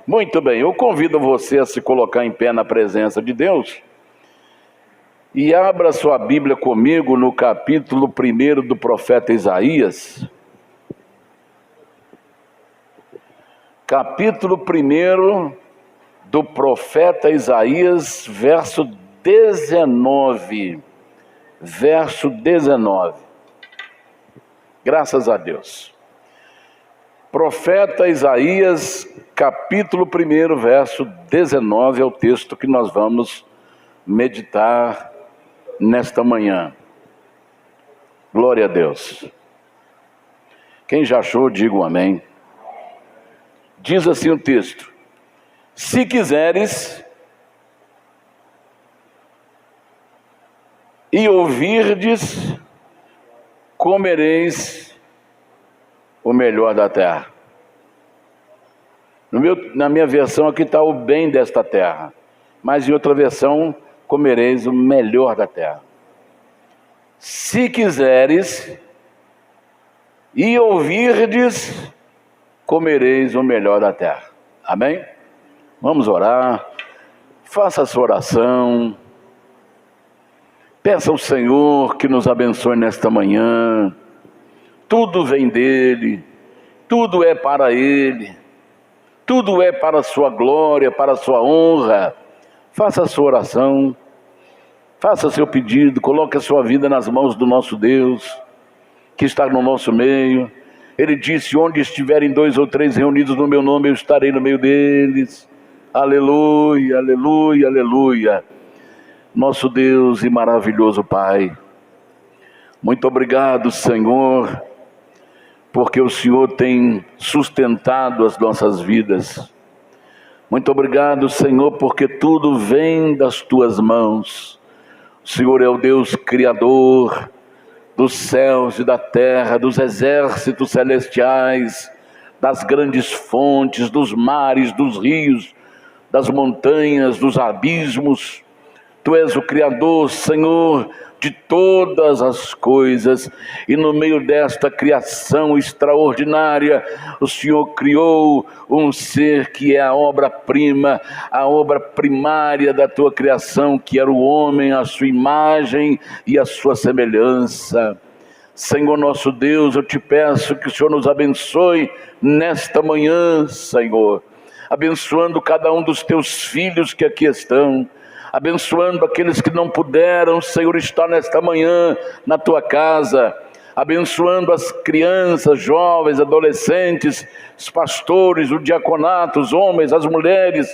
Muito bem, eu convido você a se colocar em pé na presença de Deus e abra sua Bíblia comigo no capítulo 1 do profeta Isaías. Capítulo 1 do profeta Isaías, verso 19. Verso 19. Graças a Deus. Profeta Isaías, capítulo 1, verso 19, é o texto que nós vamos meditar nesta manhã. Glória a Deus. Quem já achou, diga um amém. Diz assim o texto: se quiseres e ouvirdes, comereis o melhor da terra. Na minha versão aqui está o bem desta terra, mas em outra versão, comereis o melhor da terra. Se quiseres e ouvirdes, comereis o melhor da terra. Amém? Vamos orar. Faça a sua oração. Peça ao Senhor que nos abençoe nesta manhã. Tudo vem dele, tudo é para ele, tudo é para a sua glória, para a sua honra. Faça a sua oração, faça seu pedido, coloque a sua vida nas mãos do nosso Deus, que está no nosso meio. Ele disse: onde estiverem 2 ou 3 reunidos no meu nome, eu estarei no meio deles. Aleluia, aleluia, aleluia. Nosso Deus e maravilhoso Pai, muito obrigado, Senhor, porque o Senhor tem sustentado as nossas vidas. Muito obrigado, Senhor, porque tudo vem das Tuas mãos. O Senhor é o Deus Criador dos céus e da terra, dos exércitos celestiais, das grandes fontes, dos mares, dos rios, das montanhas, dos abismos. Tu és o Criador, Senhor, de todas as coisas, e no meio desta criação extraordinária, o Senhor criou um ser que é a obra-prima, a obra primária da Tua criação, que era o homem, a sua imagem e a sua semelhança. Senhor nosso Deus, eu te peço que o Senhor nos abençoe nesta manhã, Senhor, abençoando cada um dos Teus filhos que aqui estão, abençoando aqueles que não puderam, Senhor, estar nesta manhã na Tua casa, abençoando as crianças, jovens, adolescentes, os pastores, o diaconato, os homens, as mulheres,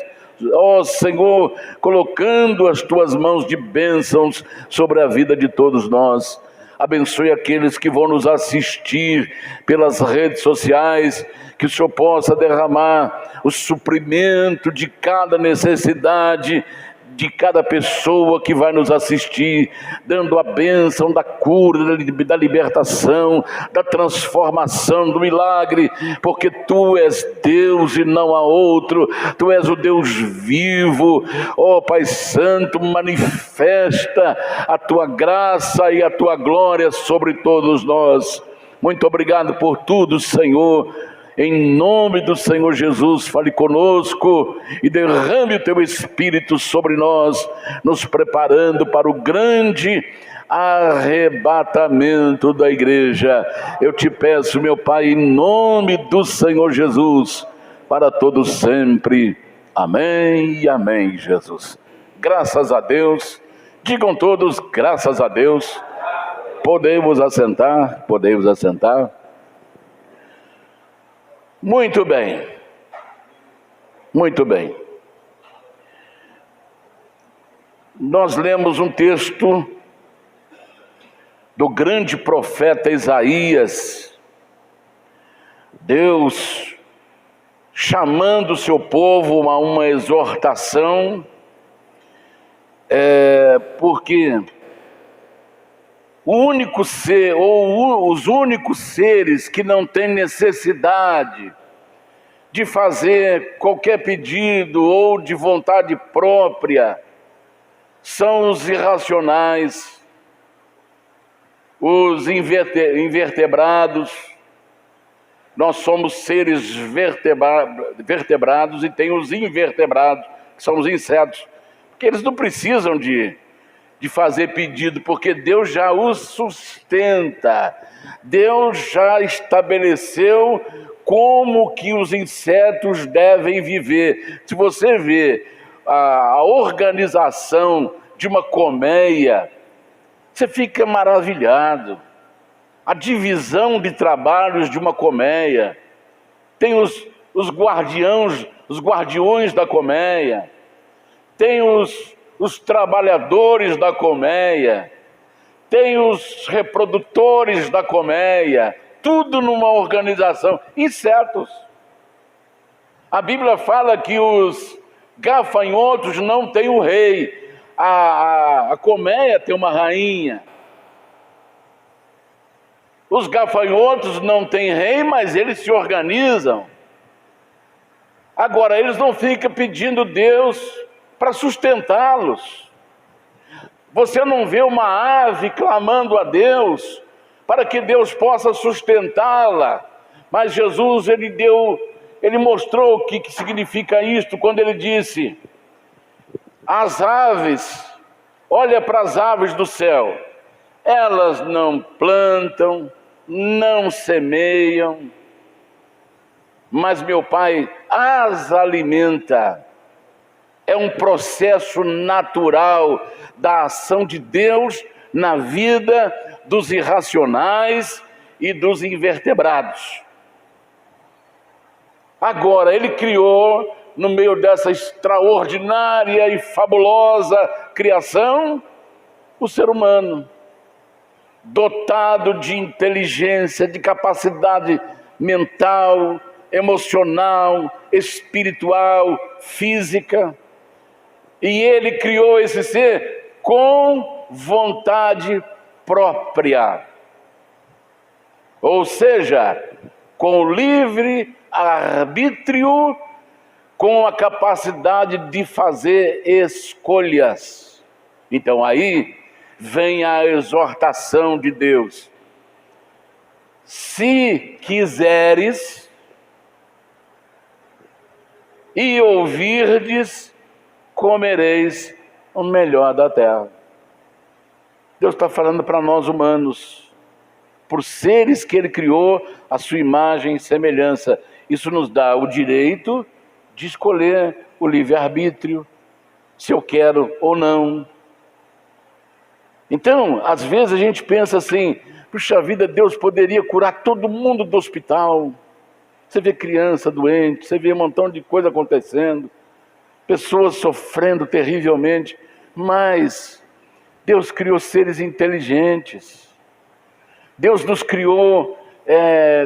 ó Senhor, colocando as Tuas mãos de bênçãos sobre a vida de todos nós. Abençoe aqueles que vão nos assistir pelas redes sociais, que o Senhor possa derramar o suprimento de cada necessidade de cada pessoa que vai nos assistir, dando a bênção da cura, da libertação, da transformação, do milagre, porque Tu és Deus e não há outro. Tu és o Deus vivo. Ó Pai Santo, manifesta a Tua graça e a Tua glória sobre todos nós. Muito obrigado por tudo, Senhor. Em nome do Senhor Jesus, fale conosco e derrame o Teu Espírito sobre nós, nos preparando para o grande arrebatamento da igreja. Eu te peço, meu Pai, em nome do Senhor Jesus, para todos sempre. Amém e amém, Jesus. Graças a Deus. Digam todos, graças a Deus. Podemos assentar, podemos assentar. Muito bem, muito bem. Nós lemos um texto do grande profeta Isaías, Deus chamando o seu povo a uma exortação, porque o único ser, ou os únicos seres que não têm necessidade de fazer qualquer pedido ou de vontade própria, são os irracionais, os invertebrados, Nós somos seres vertebrados e tem os invertebrados, que são os insetos, porque eles não precisam de fazer pedido, porque Deus já os sustenta. Deus já estabeleceu como que os insetos devem viver. Se você vê a organização de uma colmeia, você fica maravilhado. A divisão de trabalhos de uma colmeia. Tem os guardiões da colmeia. Tem os trabalhadores da colmeia. Tem os reprodutores da colmeia. Tudo numa organização. Insetos. A Bíblia fala que os gafanhotos não têm o rei. A colmeia tem uma rainha. Os gafanhotos não têm rei, mas eles se organizam. Agora, eles não ficam pedindo Deus para sustentá-los. Você não vê uma ave clamando a Deus para que Deus possa sustentá-la. Mas Jesus, ele mostrou o que significa isto quando ele disse: as aves, olha para as aves do céu, elas não plantam, não semeiam, mas meu Pai as alimenta. É um processo natural da ação de Deus na vida dos irracionais e dos invertebrados. Agora, Ele criou, no meio dessa extraordinária e fabulosa criação, o ser humano, dotado de inteligência, de capacidade mental, emocional, espiritual, física. E Ele criou esse ser com vontade própria. Ou seja, com livre arbítrio, com a capacidade de fazer escolhas. Então aí vem a exortação de Deus: se quiseres e ouvirdes, comereis o melhor da terra. Deus está falando para nós humanos, por seres que Ele criou a sua imagem e semelhança. Isso nos dá o direito de escolher o livre-arbítrio, se eu quero ou não. Então, às vezes a gente pensa assim: puxa vida, Deus poderia curar todo mundo do hospital. Você vê criança doente, você vê um montão de coisa acontecendo, pessoas sofrendo terrivelmente, mas Deus criou seres inteligentes. Deus nos criou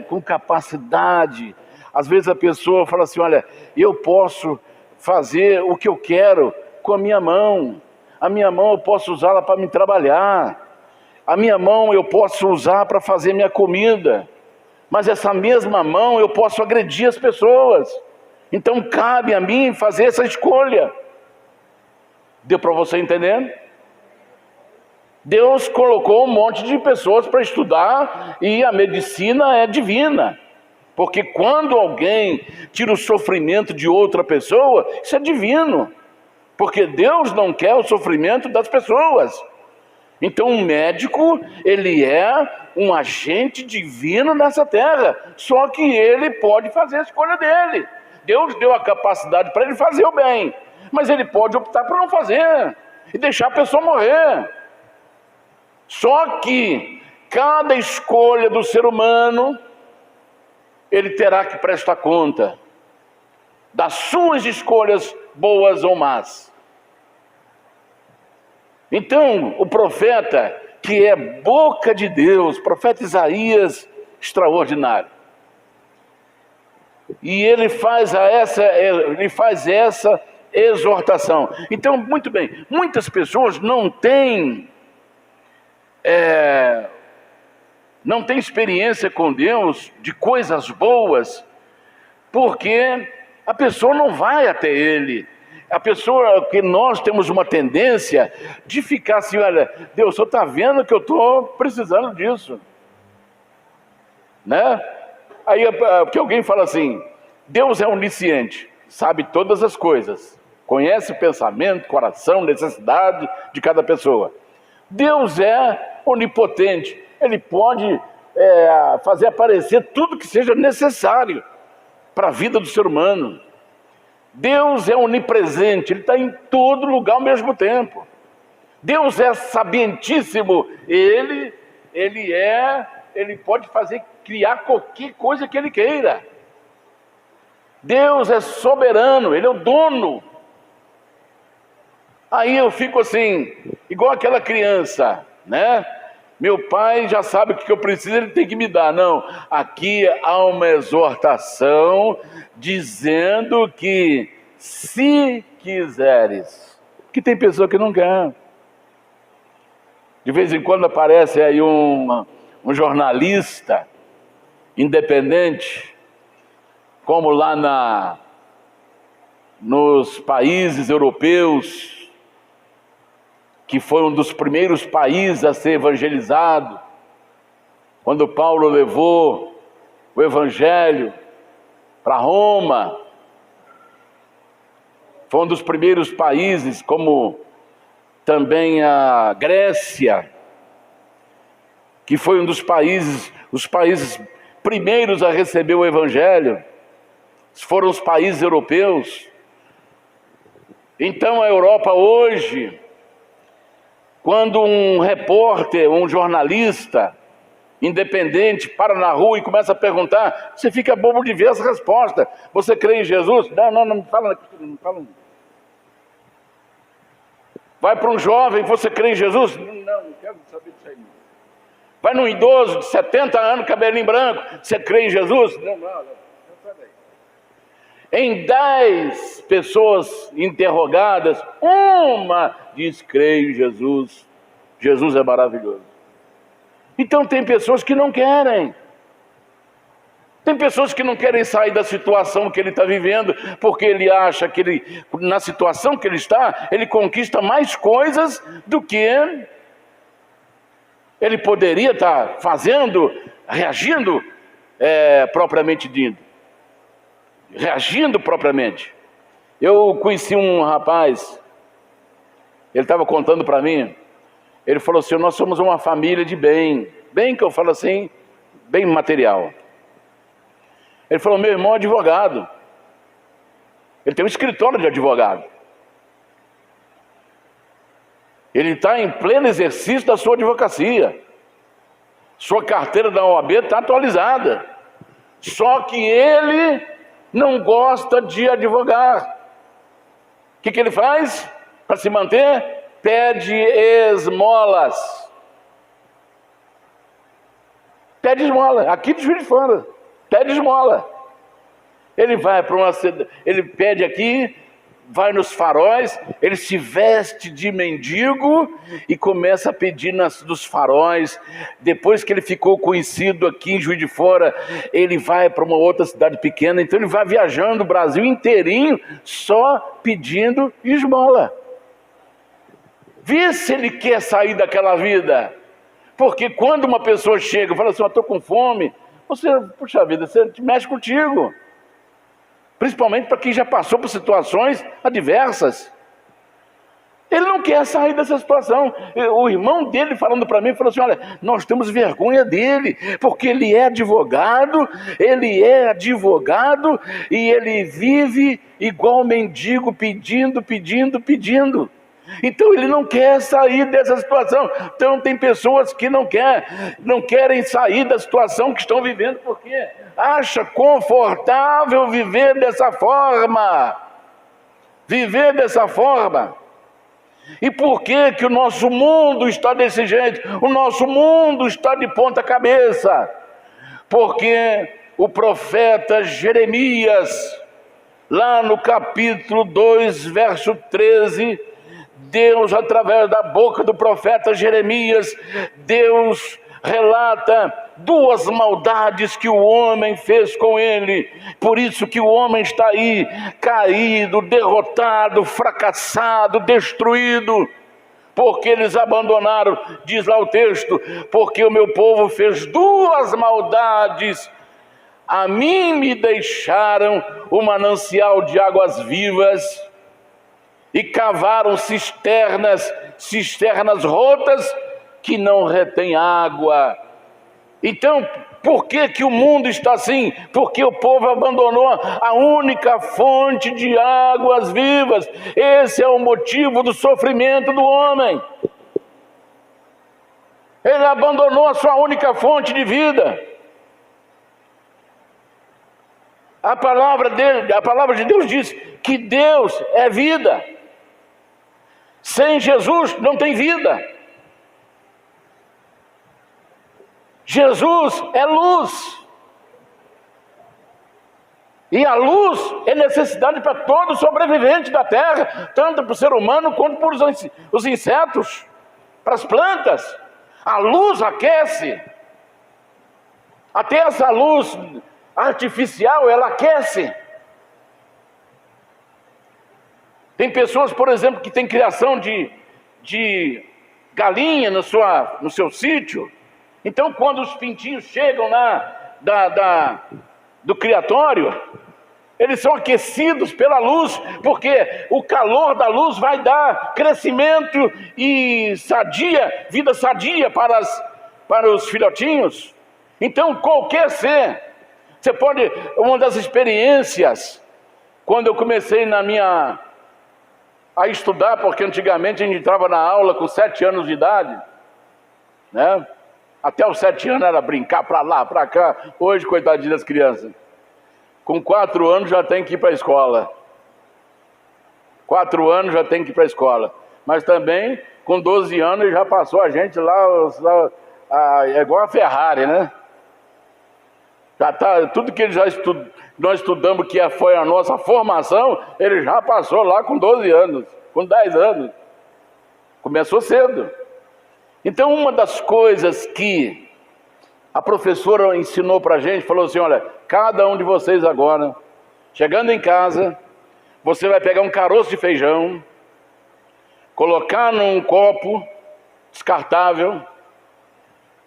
com capacidade. Às vezes a pessoa fala assim: olha, eu posso fazer o que eu quero com a minha mão. A minha mão eu posso usá-la para me trabalhar. A minha mão eu posso usar para fazer minha comida. Mas essa mesma mão eu posso agredir as pessoas. Então cabe a mim fazer essa escolha. Deu para você entender? Deus colocou um monte de pessoas para estudar e a medicina é divina. Porque quando alguém tira o sofrimento de outra pessoa, isso é divino. Porque Deus não quer o sofrimento das pessoas. Então um médico, ele é um agente divino nessa terra. Só que ele pode fazer a escolha dele. Deus deu a capacidade para ele fazer o bem. Mas ele pode optar por não fazer e deixar a pessoa morrer. Só que cada escolha do ser humano, ele terá que prestar conta das suas escolhas boas ou más. Então, o profeta, que é boca de Deus, profeta Isaías, extraordinário. E ele faz essa exortação. Então, muito bem, muitas pessoas não têm experiência com Deus de coisas boas, porque a pessoa não vai até Ele. A pessoa, que nós temos uma tendência de ficar assim: olha, Deus, o Senhor está vendo que eu estou precisando disso, né? Aí, porque alguém fala assim, Deus é onisciente, sabe todas as coisas, conhece o pensamento, coração, necessidade de cada pessoa. Deus é onipotente, Ele pode fazer aparecer tudo que seja necessário para a vida do ser humano. Deus é onipresente, Ele está em todo lugar ao mesmo tempo. Deus é sabientíssimo, Ele pode criar qualquer coisa que Ele queira. Deus é soberano, Ele é o dono. Aí eu fico assim, igual aquela criança, né? Meu pai já sabe o que eu preciso, ele tem que me dar. Não, aqui há uma exortação dizendo que se quiseres, que tem pessoa que não quer. De vez em quando aparece aí um jornalista independente, como lá nos países europeus, que foi um dos primeiros países a ser evangelizado, quando Paulo levou o evangelho para Roma. Foi um dos primeiros países, como também a Grécia, que foi um dos países, os países primeiros a receber o evangelho, foram os países europeus. Então a Europa hoje, quando um repórter, um jornalista independente para na rua e começa a perguntar, você fica bobo de ver as respostas. Você crê em Jesus? Não me fala. Vai para um jovem, você crê em Jesus? Não quero saber disso aí. Vai num idoso de 70 anos, cabelinho branco, você crê em Jesus? Não. Em 10 pessoas interrogadas, uma diz, creio em Jesus. Jesus é maravilhoso. Então tem pessoas que não querem. Tem pessoas que não querem sair da situação que ele está vivendo, porque ele acha que na situação que ele está, ele conquista mais coisas do que ele poderia estar fazendo, reagindo propriamente dito. Reagindo propriamente. Eu conheci um rapaz, ele estava contando para mim, ele falou assim, nós somos uma família de bem que eu falo assim, bem material. Ele falou, meu irmão é advogado, ele tem um escritório de advogado, ele está em pleno exercício da sua advocacia, sua carteira da OAB está atualizada, só que ele não gosta de advogar. O que ele faz para se manter? Pede esmolas. Pede esmola, aqui de Juiz de Fora, pede esmola. Ele vai para ele pede aqui, vai nos faróis, ele se veste de mendigo e começa a pedir dos faróis. Depois que ele ficou conhecido aqui em Juiz de Fora, ele vai para uma outra cidade pequena, então ele vai viajando o Brasil inteirinho, só pedindo esmola. Vê se ele quer sair daquela vida, porque quando uma pessoa chega e fala assim, eu estou com fome, puxa vida, você mexe contigo. Principalmente para quem já passou por situações adversas. Ele não quer sair dessa situação. O irmão dele falando para mim, falou assim, olha, nós temos vergonha dele, porque ele é advogado e ele vive igual mendigo, pedindo. Então ele não quer sair dessa situação. Então tem pessoas que não querem sair da situação que estão vivendo, porque acha confortável viver dessa forma. E por que o nosso mundo está desse jeito? O nosso mundo está de ponta cabeça. Porque o profeta Jeremias, lá no capítulo 2, verso 13, Deus, através da boca do profeta Jeremias, Deus relata 2 maldades que o homem fez com ele. Por isso que o homem está aí, caído, derrotado, fracassado, destruído, porque eles abandonaram, diz lá o texto, porque o meu povo fez 2 maldades a mim me deixaram o manancial de águas vivas e cavaram cisternas rotas que não retêm água. Então, por que o mundo está assim? Porque o povo abandonou a única fonte de águas vivas. Esse é o motivo do sofrimento do homem. Ele abandonou a sua única fonte de vida. A palavra de Deus diz que Deus é vida. Sem Jesus não tem vida. Jesus é luz. E a luz é necessidade para todo sobrevivente da terra, tanto para o ser humano quanto para os insetos, para as plantas. A luz aquece. Até essa luz artificial, ela aquece. Tem pessoas, por exemplo, que têm criação de galinha no seu sítio. Então, quando os pintinhos chegam lá do criatório, eles são aquecidos pela luz, porque o calor da luz vai dar crescimento e vida sadia para os filhotinhos. Então, qualquer ser, uma das experiências, quando eu comecei a estudar, porque antigamente a gente entrava na aula com 7 anos de idade, né? Até os 7 anos era brincar para lá, para cá. Hoje, coitadinho das crianças, com 4 anos já tem que ir para a escola. 4 anos já tem que ir para a escola. Mas também, com 12 anos, já passou a gente lá é igual a Ferrari, né? Já tá, tudo que nós estudamos, que foi a nossa formação, ele já passou lá com 12 anos, com 10 anos. Começou cedo. Então, uma das coisas que a professora ensinou para a gente, falou assim: olha, cada um de vocês agora, chegando em casa, você vai pegar um caroço de feijão, colocar num copo descartável,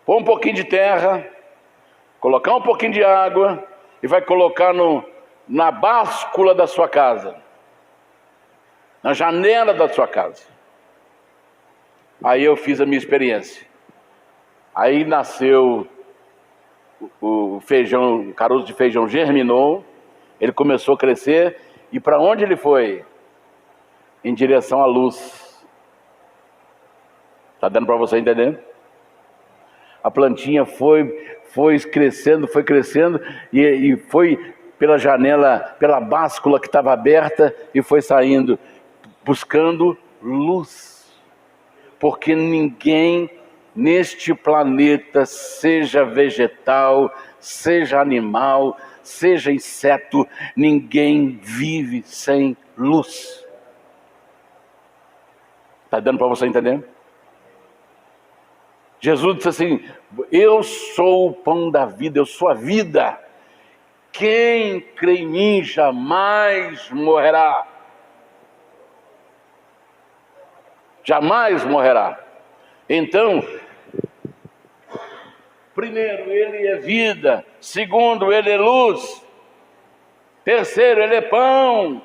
pôr um pouquinho de terra, colocar um pouquinho de água e vai colocar na báscula da sua casa, na janela da sua casa. Aí eu fiz a minha experiência. Aí nasceu o feijão, o caroço de feijão germinou, ele começou a crescer, e para onde ele foi? Em direção à luz. Está dando para você entender? A plantinha foi crescendo, e foi pela janela, pela báscula que estava aberta, e foi saindo, buscando luz. Porque ninguém neste planeta, seja vegetal, seja animal, seja inseto, ninguém vive sem luz. Está dando para você entender? Jesus disse assim: eu sou o pão da vida, eu sou a vida. Quem crê em mim jamais morrerá. Jamais morrerá. Então, primeiro, ele é vida. Segundo, ele é luz. Terceiro, ele é pão.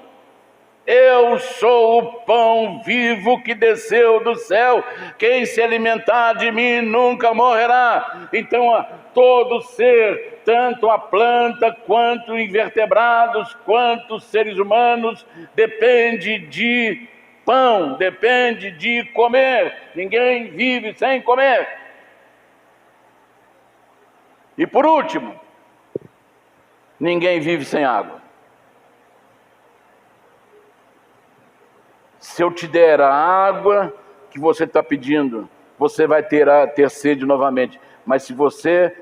Eu sou o pão vivo que desceu do céu. Quem se alimentar de mim nunca morrerá. Então, todo ser, tanto a planta, quanto invertebrados, quanto seres humanos, depende de pão, depende de comer. Ninguém vive sem comer. E por último, ninguém vive sem água. Se eu te der a água que você está pedindo, você vai ter sede novamente. Mas se você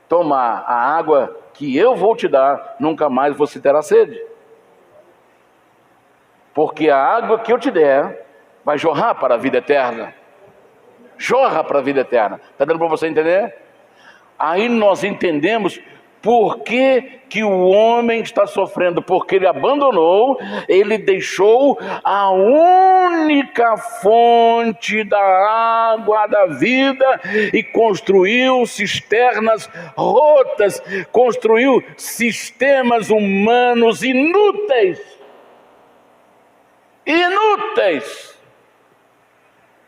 tomar a água que eu vou te dar, nunca mais você terá sede. Porque a água que eu te der vai jorrar para a vida eterna. Jorra para a vida eterna. Está dando para você entender? Aí nós entendemos Por que o homem está sofrendo? Porque ele abandonou, ele deixou a única fonte da água da vida e construiu cisternas rotas, construiu sistemas humanos inúteis.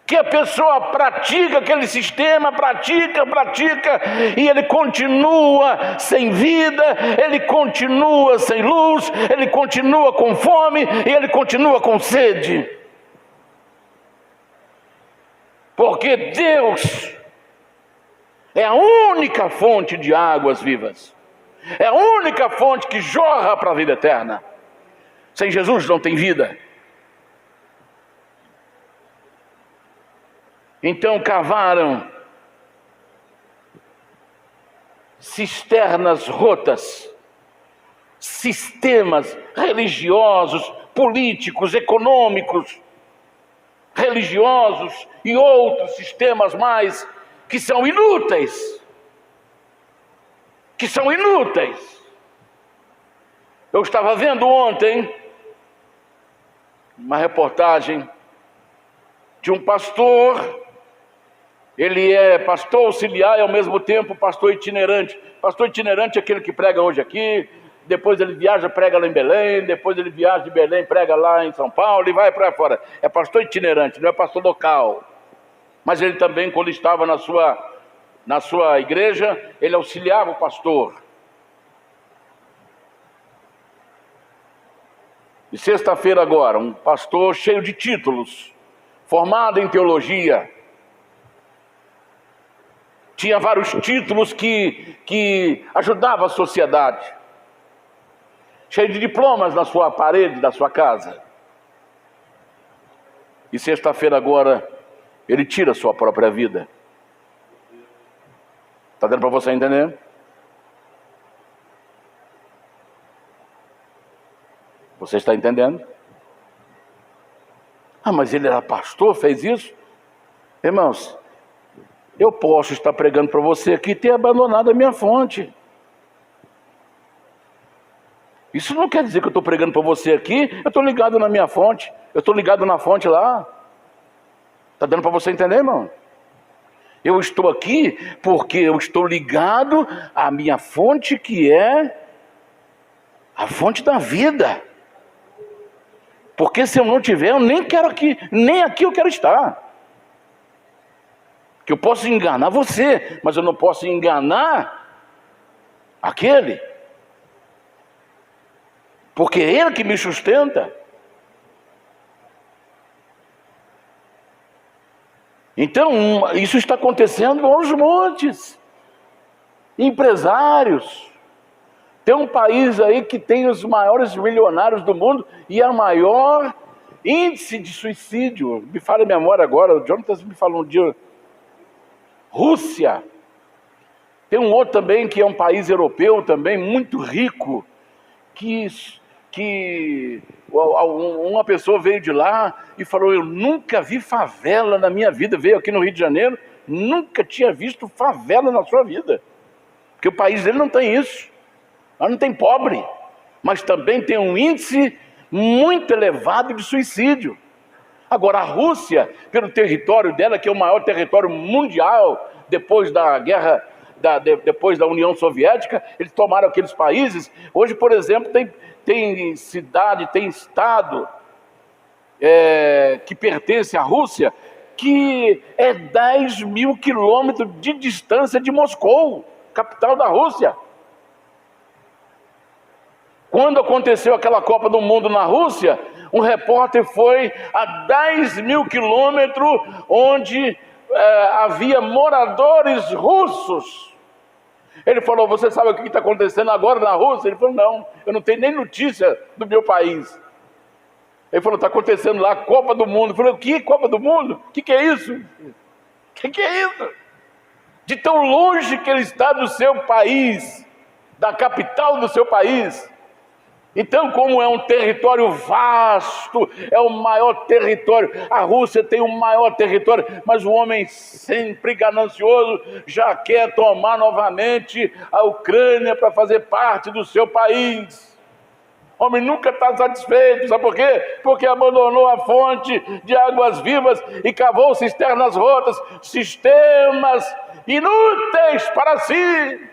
Que a pessoa pratica aquele sistema, pratica, e ele continua sem vida, ele continua sem luz, ele continua com fome e ele continua com sede. Porque Deus é a única fonte de águas vivas, é a única fonte que jorra para a vida eterna. Sem Jesus não tem vida. Então cavaram cisternas rotas, sistemas religiosos, políticos, econômicos, religiosos e outros sistemas mais que são inúteis. Eu estava vendo ontem uma reportagem de um pastor. Ele é pastor auxiliar e ao mesmo tempo pastor itinerante. Pastor itinerante é aquele que prega hoje aqui, depois ele viaja, prega lá em Belém, depois ele viaja de Belém, prega lá em São Paulo e vai para fora. É pastor itinerante, não é pastor local. Mas ele também, quando estava na sua igreja, ele auxiliava o pastor. E sexta-feira agora, um pastor cheio de títulos, formado em teologia, tinha vários títulos que ajudavam a sociedade, cheio de diplomas na sua parede da sua casa. E sexta-feira agora, ele tira a sua própria vida. Está dando para você entender? Você está entendendo? Ah, mas ele era pastor, fez isso? Irmãos, eu posso estar pregando para você aqui e ter abandonado a minha fonte. Isso não quer dizer que eu estou pregando para você aqui, eu estou ligado na minha fonte, eu estou ligado na fonte lá. Está dando para você entender, irmão? Eu estou aqui porque eu estou ligado à minha fonte, que é a fonte da vida. Porque se eu não tiver, eu nem quero aqui, nem aqui eu quero estar. Que eu posso enganar você, mas eu não posso enganar aquele. Porque é ele que me sustenta. Então, isso está acontecendo aos montes. Empresários. Tem um país aí que tem os maiores milionários do mundo e a maior índice de suicídio. Me fala a memória agora, o Jonathan me falou um dia. Rússia. Tem um outro também que é um país europeu também muito rico, que uma pessoa veio de lá e falou: eu nunca vi favela na minha vida. Veio aqui no Rio de Janeiro, nunca tinha visto favela na sua vida, porque o país dele não tem isso. Lá não tem pobre, mas também tem um índice muito elevado de suicídio. Agora, a Rússia, pelo território dela, que é o maior território mundial depois da guerra, depois da União Soviética, eles tomaram aqueles países. Hoje, por exemplo, tem cidade, tem estado que pertence à Rússia, que é 10 mil quilômetros de distância de Moscou, capital da Rússia. Quando aconteceu aquela Copa do Mundo na Rússia, um repórter foi a 10 mil quilômetros onde havia moradores russos. Ele falou: você sabe o que está acontecendo agora na Rússia? Ele falou: não, eu não tenho nem notícia do meu país. Ele falou: está acontecendo lá a Copa do Mundo. Eu falei: o que? Copa do Mundo? O que é isso? O que é isso? De tão longe que ele está do seu país, da capital do seu país. Então, como é um território vasto, é o maior território, a Rússia tem o maior território, mas o homem sempre ganancioso já quer tomar novamente a Ucrânia para fazer parte do seu país. O homem nunca está satisfeito, sabe por quê? Porque abandonou a fonte de águas vivas e cavou cisternas rotas, sistemas inúteis para si.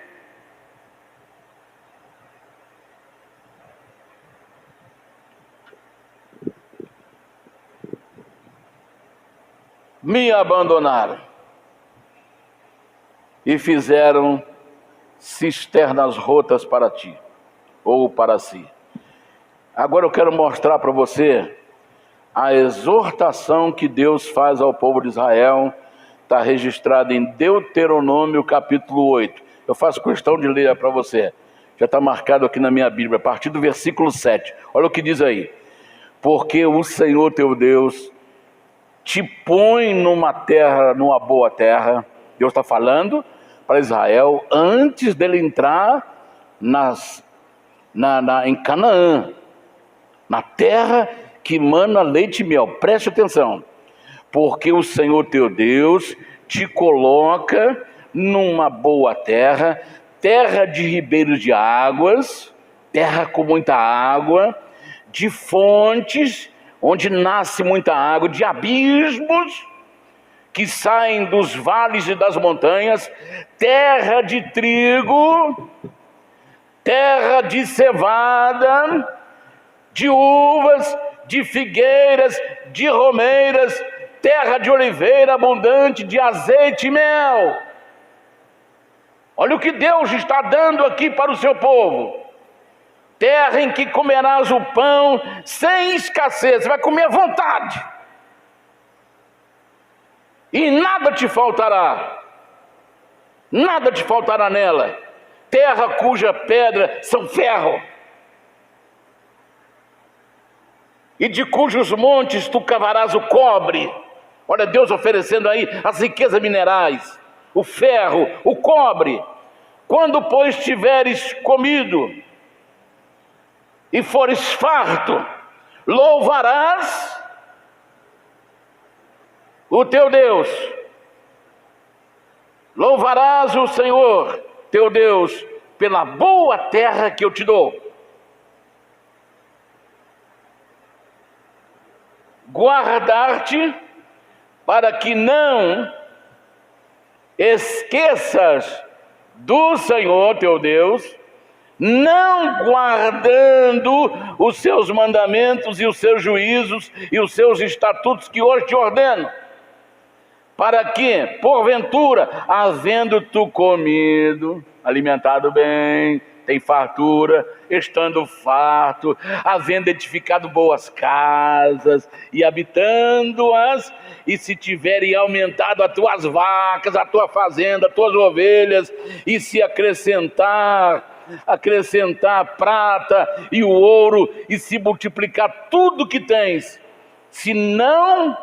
Me abandonaram e fizeram cisternas rotas para ti, ou para si. Agora eu quero mostrar para você a exortação que Deus faz ao povo de Israel, está registrada em Deuteronômio capítulo 8. Eu faço questão de ler para você, já está marcado aqui na minha Bíblia, a partir do versículo 7. Olha o que diz aí: porque o Senhor teu Deus te põe numa terra, numa boa terra. Deus está falando para Israel antes dele entrar em Canaã, na terra que mana leite e mel. Preste atenção, porque o Senhor teu Deus te coloca numa boa terra, terra de ribeiros de águas, terra com muita água, de fontes onde nasce muita água, de abismos que saem dos vales e das montanhas, terra de trigo, terra de cevada, de uvas, de figueiras, de romeiras, terra de oliveira abundante, de azeite e mel. Olha o que Deus está dando aqui para o seu povo. Terra em que comerás o pão sem escassez, você vai comer à vontade, e nada te faltará nela. Terra cuja pedra são ferro, e de cujos montes tu cavarás o cobre. Olha Deus oferecendo aí as riquezas minerais, o ferro, o cobre. Quando, pois, tiveres comido e fores farto, louvarás o teu Deus, louvarás o Senhor teu Deus pela boa terra que eu te dou. Guardar-te para que não esqueças do Senhor teu Deus, não guardando os seus mandamentos e os seus juízos e os seus estatutos que hoje te ordeno, para que, porventura, havendo tu comido, alimentado bem, tem fartura, estando farto, havendo edificado boas casas e habitando-as, e se tiverem aumentado as tuas vacas, a tua fazenda, as tuas ovelhas, e se acrescentar prata e o ouro, e se multiplicar tudo que tens, se não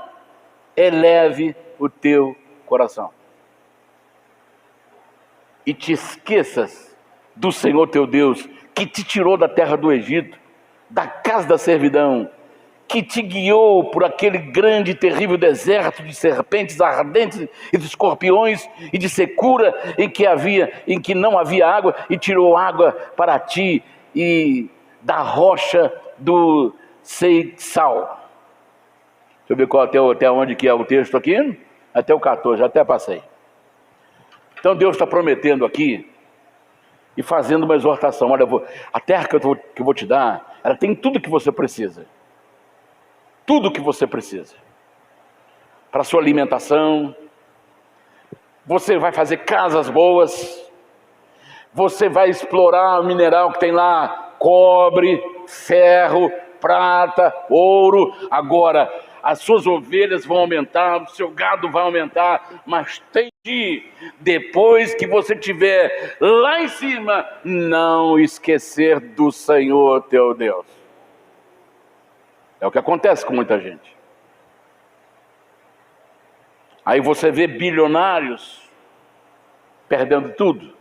eleve o teu coração e te esqueças do Senhor teu Deus, que te tirou da terra do Egito, da casa da servidão, que te guiou por aquele grande e terrível deserto de serpentes ardentes e de escorpiões e de secura em que não havia água, e tirou água para ti e da rocha do Seitzal. Deixa eu ver até onde que é o texto aqui. Até o 14, até passei. Então Deus está prometendo aqui e fazendo uma exortação. Olha, a terra que eu vou te dar, ela tem tudo que você precisa. Tudo que você precisa. Para a sua alimentação. Você vai fazer casas boas. Você vai explorar o mineral que tem lá. Cobre, ferro, prata, ouro. Agora, as suas ovelhas vão aumentar, o seu gado vai aumentar, mas tem que, depois que você estiver lá em cima, não esquecer do Senhor teu Deus. É o que acontece com muita gente. Aí você vê bilionários perdendo tudo.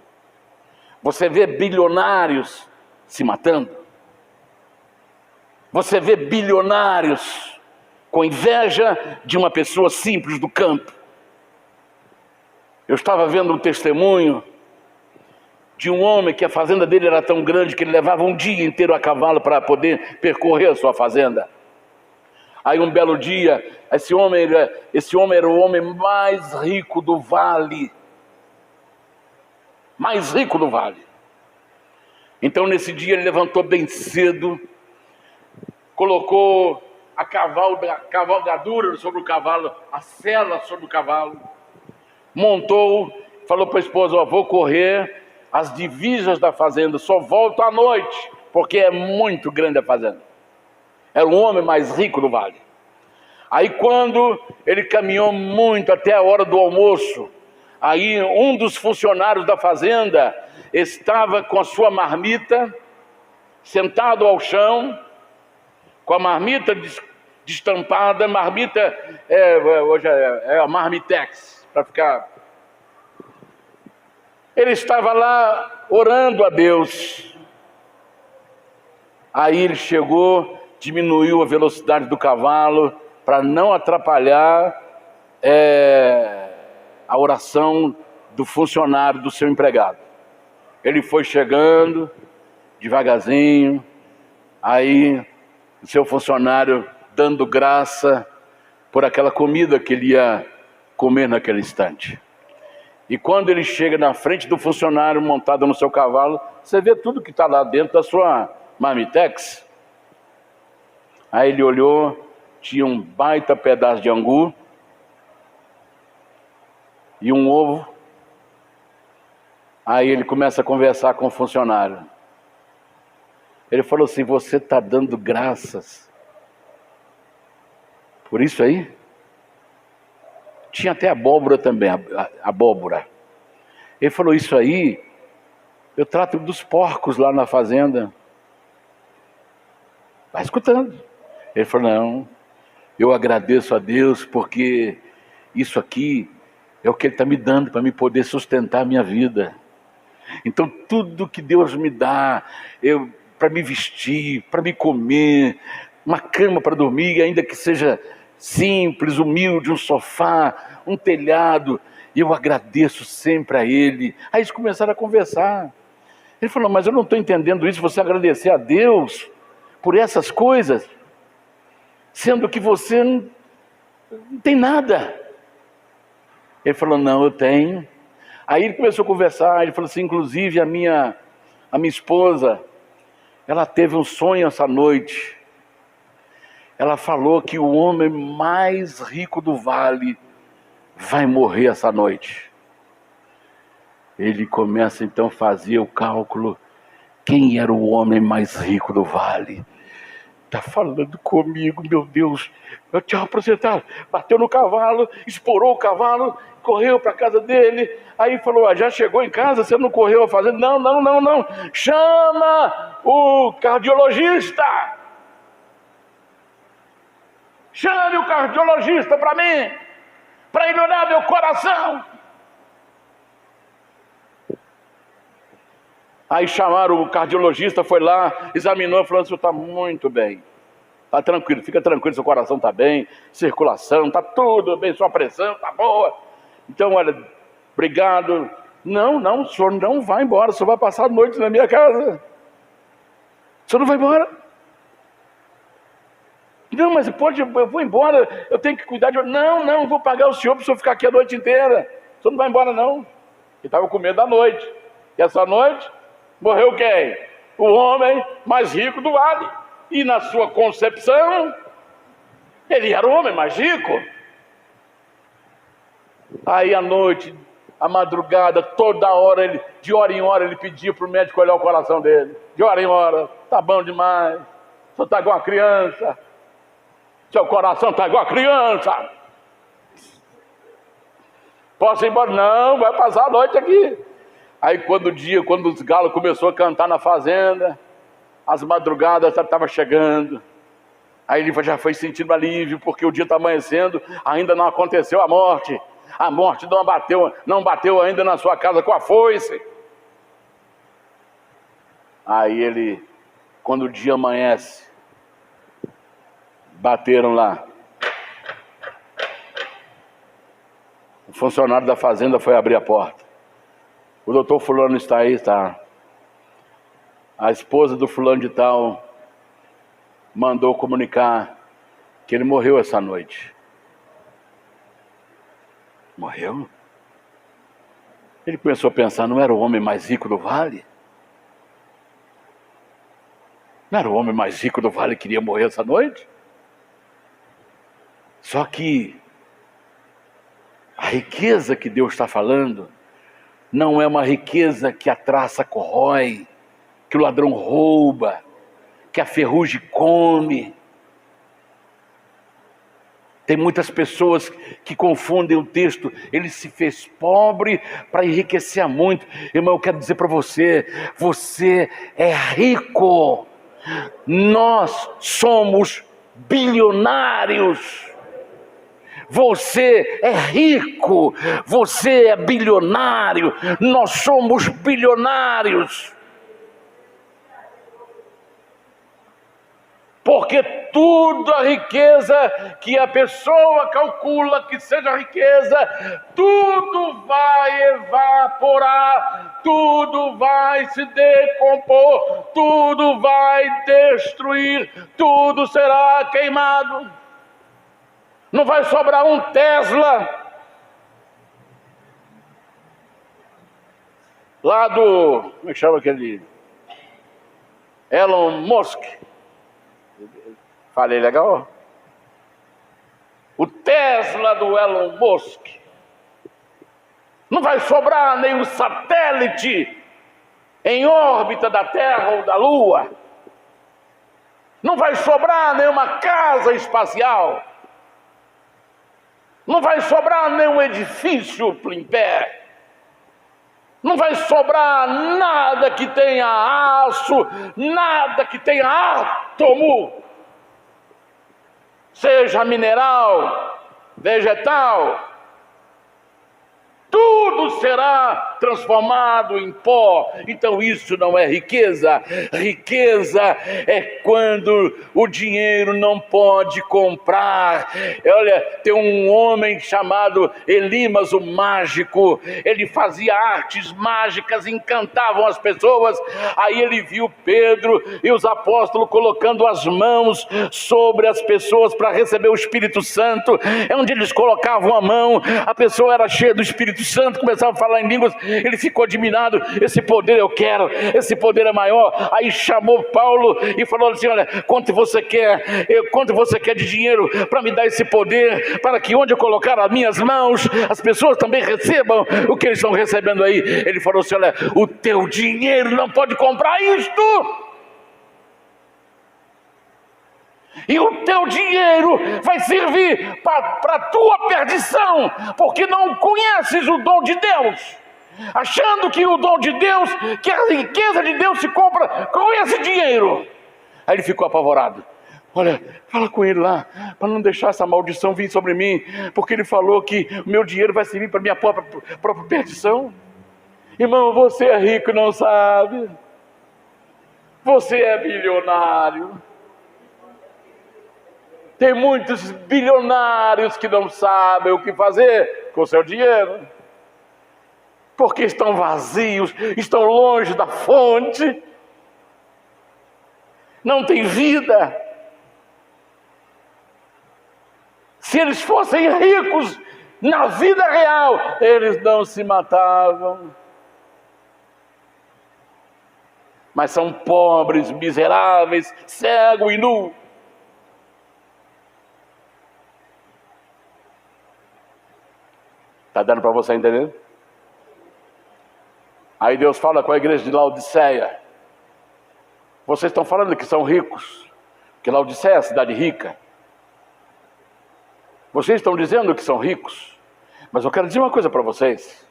Você vê bilionários se matando. Você vê bilionários com inveja de uma pessoa simples do campo. Eu estava vendo um testemunho de um homem que a fazenda dele era tão grande que ele levava um dia inteiro a cavalo para poder percorrer a sua fazenda. Aí um belo dia, esse homem era o homem mais rico do vale. Mais rico do vale. Então nesse dia ele levantou bem cedo, colocou a cavalgadura sobre o cavalo, a sela sobre o cavalo, montou, falou para a esposa: ó, vou correr as divisas da fazenda, só volto à noite, porque é muito grande a fazenda. Era o homem mais rico do vale. Aí quando ele caminhou muito até a hora do almoço, aí um dos funcionários da fazenda estava com a sua marmita, sentado ao chão, com a marmita destampada. Marmita hoje é a Marmitex, para ficar. Ele estava lá orando a Deus. Aí ele chegou, diminuiu a velocidade do cavalo para não atrapalhar a oração do funcionário, do seu empregado. Ele foi chegando devagarzinho, aí o seu funcionário dando graça por aquela comida que ele ia comer naquele instante. E quando ele chega na frente do funcionário montado no seu cavalo, você vê tudo que está lá dentro da sua Marmitex. Aí ele olhou, tinha um baita pedaço de angu e um ovo. Aí ele começa a conversar com o funcionário. Ele falou assim: você está dando graças por isso aí? Tinha até abóbora também, abóbora. Ele falou: isso aí, eu trato dos porcos lá na fazenda. Vai escutando. Ele falou: não, eu agradeço a Deus porque isso aqui é o que Ele está me dando para me poder sustentar a minha vida. Então tudo que Deus me dá, para me vestir, para me comer, uma cama para dormir, ainda que seja simples, humilde, um sofá, um telhado, eu agradeço sempre a Ele. Aí eles começaram a conversar. Ele falou: mas eu não estou entendendo isso, você agradecer a Deus por essas coisas, sendo que você não tem nada. Ele falou: não, eu tenho. Aí ele começou a conversar, ele falou assim: inclusive a minha esposa, ela teve um sonho essa noite. Ela falou que o homem mais rico do vale vai morrer essa noite. Ele começa então a fazer o cálculo: quem era o homem mais rico do vale? Está falando comigo, meu Deus. Tchau, apresentado. Bateu no cavalo, esporou o cavalo, correu para a casa dele. Aí falou: já chegou em casa, você não correu a fazer? Não. Chama o cardiologista. Chame o cardiologista para mim, para ele olhar meu coração. Aí chamaram o cardiologista, foi lá, examinou, falou: o senhor está muito bem, está tranquilo, fica tranquilo, seu coração está bem, circulação, está tudo bem, sua pressão está boa. Então, olha, obrigado. Não, o senhor não vai embora, o senhor vai passar a noite na minha casa. O senhor não vai embora. Não, mas pode, eu vou embora, eu tenho que cuidar de... Não, vou pagar o senhor para o senhor ficar aqui a noite inteira. O senhor não vai embora, não. Ele estava com medo da noite. E essa noite, morreu quem? O homem mais rico do vale. E na sua concepção, ele era o homem mais rico. Aí à noite, à madrugada, toda hora, de hora em hora, ele pedia para o médico olhar o coração dele. De hora em hora: tá bom demais, o senhor está igual uma criança. Seu coração está igual a criança. Posso ir embora? Não, vai passar a noite aqui. Aí quando os galos começaram a cantar na fazenda, as madrugadas estavam chegando. Aí ele já foi sentindo alívio, porque o dia está amanhecendo, ainda não aconteceu a morte. A morte não bateu ainda na sua casa com a foice. Aí ele, quando o dia amanhece, Bateram lá. O funcionário da fazenda foi abrir a porta. O doutor fulano está aí? Está. A esposa do fulano de tal mandou comunicar que ele morreu essa noite. Morreu? Ele começou a pensar, não era o homem mais rico do vale? Não era o homem mais rico do vale que iria morrer essa noite? Só que a riqueza que Deus está falando não é uma riqueza que a traça corrói, que o ladrão rouba, que a ferrugem come. Tem muitas pessoas que confundem o texto. Ele se fez pobre para enriquecer a muito. Irmão, eu quero dizer para você, você é rico. Nós somos bilionários. Você é rico, você é bilionário, nós somos bilionários. Porque tudo a riqueza que a pessoa calcula que seja riqueza, tudo vai evaporar, tudo vai se decompor, tudo vai destruir, tudo será queimado. Não vai sobrar um Tesla lá do, como é que chama aquele? Elon Musk. Falei legal? O Tesla do Elon Musk. Não vai sobrar nenhum satélite em órbita da Terra ou da Lua. Não vai sobrar nenhuma casa espacial. Não vai sobrar nenhum edifício em pé. Não vai sobrar nada que tenha aço, nada que tenha átomo. Seja mineral, vegetal, tudo será transformado em pó. Então isso não é riqueza. Riqueza é quando o dinheiro não pode comprar. Olha, tem um homem chamado Elimas, o mágico. Ele fazia artes mágicas, encantavam as pessoas. Aí ele viu Pedro e os apóstolos colocando as mãos sobre as pessoas para receber o Espírito Santo. É onde eles colocavam a mão, a pessoa era cheia do Espírito Santo, começava a falar em línguas, ele ficou admirado. Esse poder eu quero, esse poder é maior. Aí chamou Paulo e falou assim: olha, quanto você quer de dinheiro para me dar esse poder, para que onde eu colocar as minhas mãos, as pessoas também recebam o que eles estão recebendo aí. Ele falou assim: olha, o teu dinheiro não pode comprar isto. E o teu dinheiro vai servir para a tua perdição, porque não conheces o dom de Deus, achando que o dom de Deus, que a riqueza de Deus se compra com esse dinheiro. Aí ele ficou apavorado. Olha, fala com ele lá, para não deixar essa maldição vir sobre mim, porque ele falou que o meu dinheiro vai servir para a minha própria perdição. Irmão, você é rico e não sabe. Você é bilionário. Tem muitos bilionários que não sabem o que fazer com o seu dinheiro, porque estão vazios, estão longe da fonte, não tem vida. Se eles fossem ricos na vida real, eles não se matavam. Mas são pobres, miseráveis, cegos e nus. Está dando para você entender? Aí Deus fala com a igreja de Laodiceia: vocês estão falando que são ricos, que Laodiceia é a cidade rica. Vocês estão dizendo que são ricos, mas eu quero dizer uma coisa para vocês.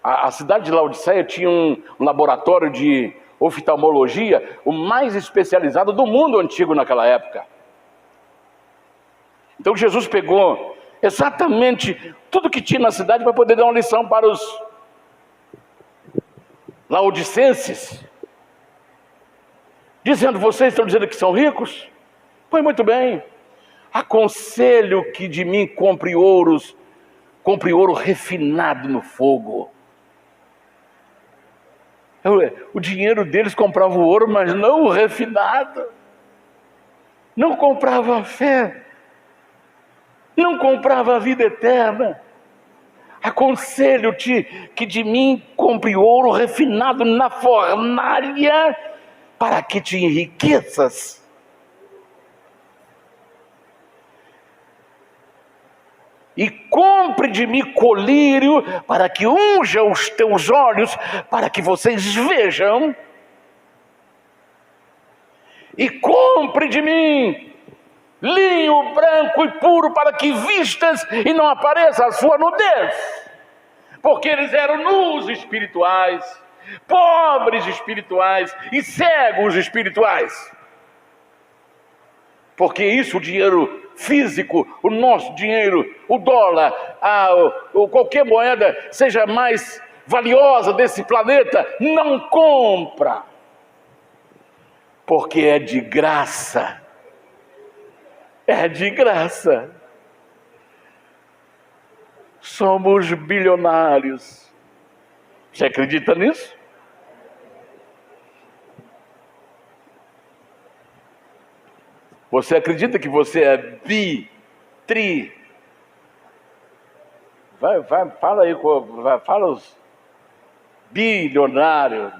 A cidade de Laodiceia tinha um laboratório de oftalmologia, o mais especializado do mundo antigo naquela época. Então Jesus pegou exatamente tudo que tinha na cidade para poder dar uma lição para os laodicenses, dizendo: vocês estão dizendo que são ricos? Pois muito bem, Aconselho que de mim compre ouro refinado no fogo. O dinheiro deles comprava o ouro, mas não o refinado. Não comprava a fé. Não comprava a vida eterna. Aconselho-te que de mim compre ouro refinado na fornalha, para que te enriqueças. E compre de mim colírio, para que unja os teus olhos, para que vocês vejam. E compre de mim linho branco e puro, para que vistas e não apareça a sua nudez. Porque eles eram nus espirituais, pobres espirituais e cegos espirituais. Porque isso, o dinheiro físico, o nosso dinheiro, o dólar, qualquer moeda seja mais valiosa desse planeta, não compra. Porque é de graça. É de graça. Somos bilionários. Você acredita nisso? Você acredita que você é fala aí, fala os bilionário,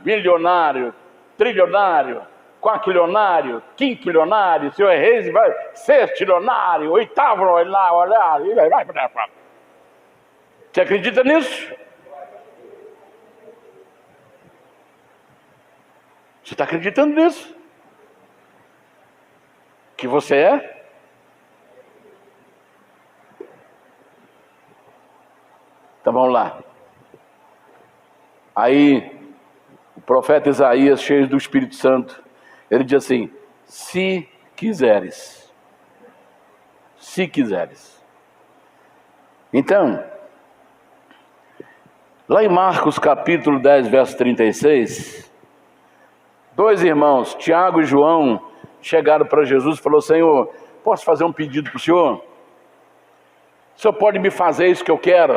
trilionário, quatrilionário, quinquilionário, senhor Reis, sextilionário, oitavo, olhar. Você acredita nisso? Você está acreditando nisso? Que você é? Então vamos lá. Aí, o profeta Isaías, cheio do Espírito Santo, ele diz assim: se quiseres. Se quiseres. Então, lá em Marcos capítulo 10, verso 36, dois irmãos, Tiago e João, chegaram para Jesus e falaram: Senhor, posso fazer um pedido para o Senhor? O Senhor pode me fazer isso que eu quero?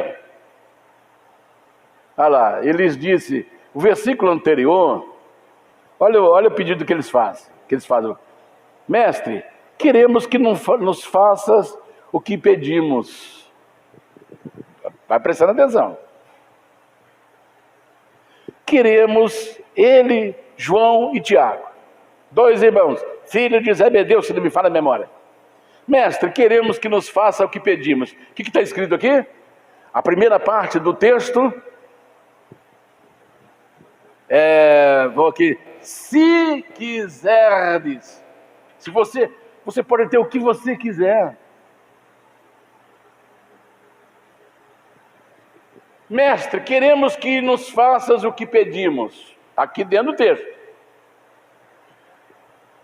Olha lá, eles disse, o versículo anterior, olha o pedido que eles fazem. Mestre, queremos que nos faças o que pedimos. Vai prestando atenção. Queremos ele, João e Tiago, dois irmãos, filho de Zebedeu, se não me falha a memória. Mestre, queremos que nos faça o que pedimos. O que está escrito aqui? A primeira parte do texto vou aqui. Se quiserdes. Se você pode ter o que você quiser. Mestre, queremos que nos faças o que pedimos. Aqui dentro do texto.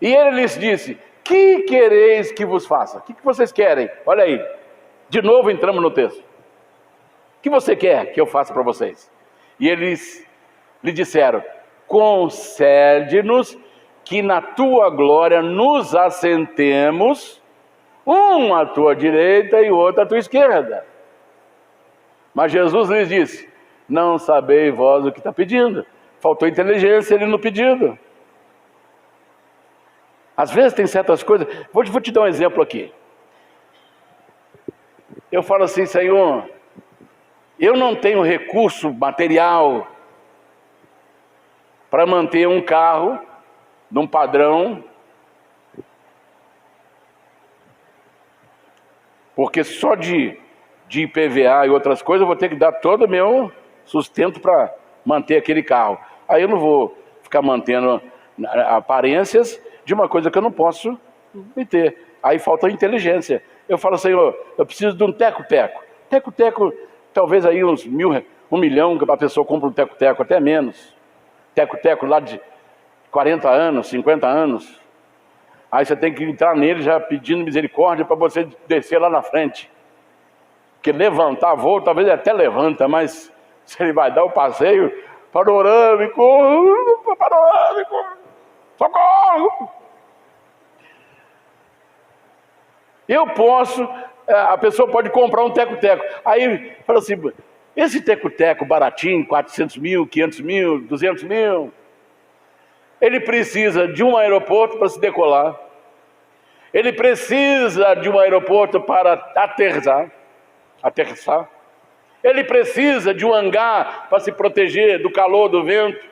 E ele lhes disse: que quereis que vos faça? O que vocês querem? Olha aí. De novo entramos no texto. O que você quer que eu faça para vocês? E eles lhe disseram: concede-nos que na tua glória nos assentemos, um à tua direita e outro à tua esquerda. Mas Jesus lhes disse: não sabeis vós o que está pedindo. Faltou inteligência ele no pedido. Às vezes tem certas coisas. Vou te dar um exemplo aqui. Eu falo assim: Senhor, eu não tenho recurso material para manter um carro num padrão, porque só de IPVA e outras coisas eu vou ter que dar todo o meu sustento para manter aquele carro. Aí eu não vou ficar mantendo aparências de uma coisa que eu não posso me ter. Aí falta inteligência. Eu falo: Senhor, eu preciso de um teco-teco. Teco-teco, talvez aí uns 1 milhão, que a pessoa compra um teco-teco, até menos. Teco-teco lá de 40 anos, 50 anos. Aí você tem que entrar nele já pedindo misericórdia para você descer lá na frente. Porque levantar voo, talvez ele até levanta, mas se ele vai dar o passeio, panorâmico, socorro! Eu posso, a pessoa pode comprar um teco-teco. Aí fala assim, esse teco-teco baratinho, 400 mil, 500 mil, 200 mil, ele precisa de um aeroporto para se decolar. Ele precisa de um aeroporto para aterrissar. Ele precisa de um hangar para se proteger do calor, do vento.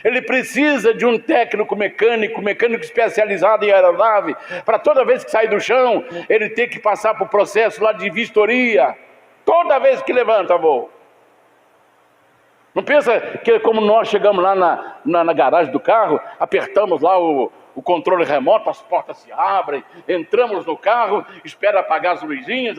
Ele precisa de um técnico mecânico especializado em aeronave, para toda vez que sair do chão, ele ter que passar por processo lá de vistoria, toda vez que levanta voo. Não pensa que como nós chegamos lá na garagem do carro, apertamos lá o controle remoto, as portas se abrem, entramos no carro, espera apagar as luzinhas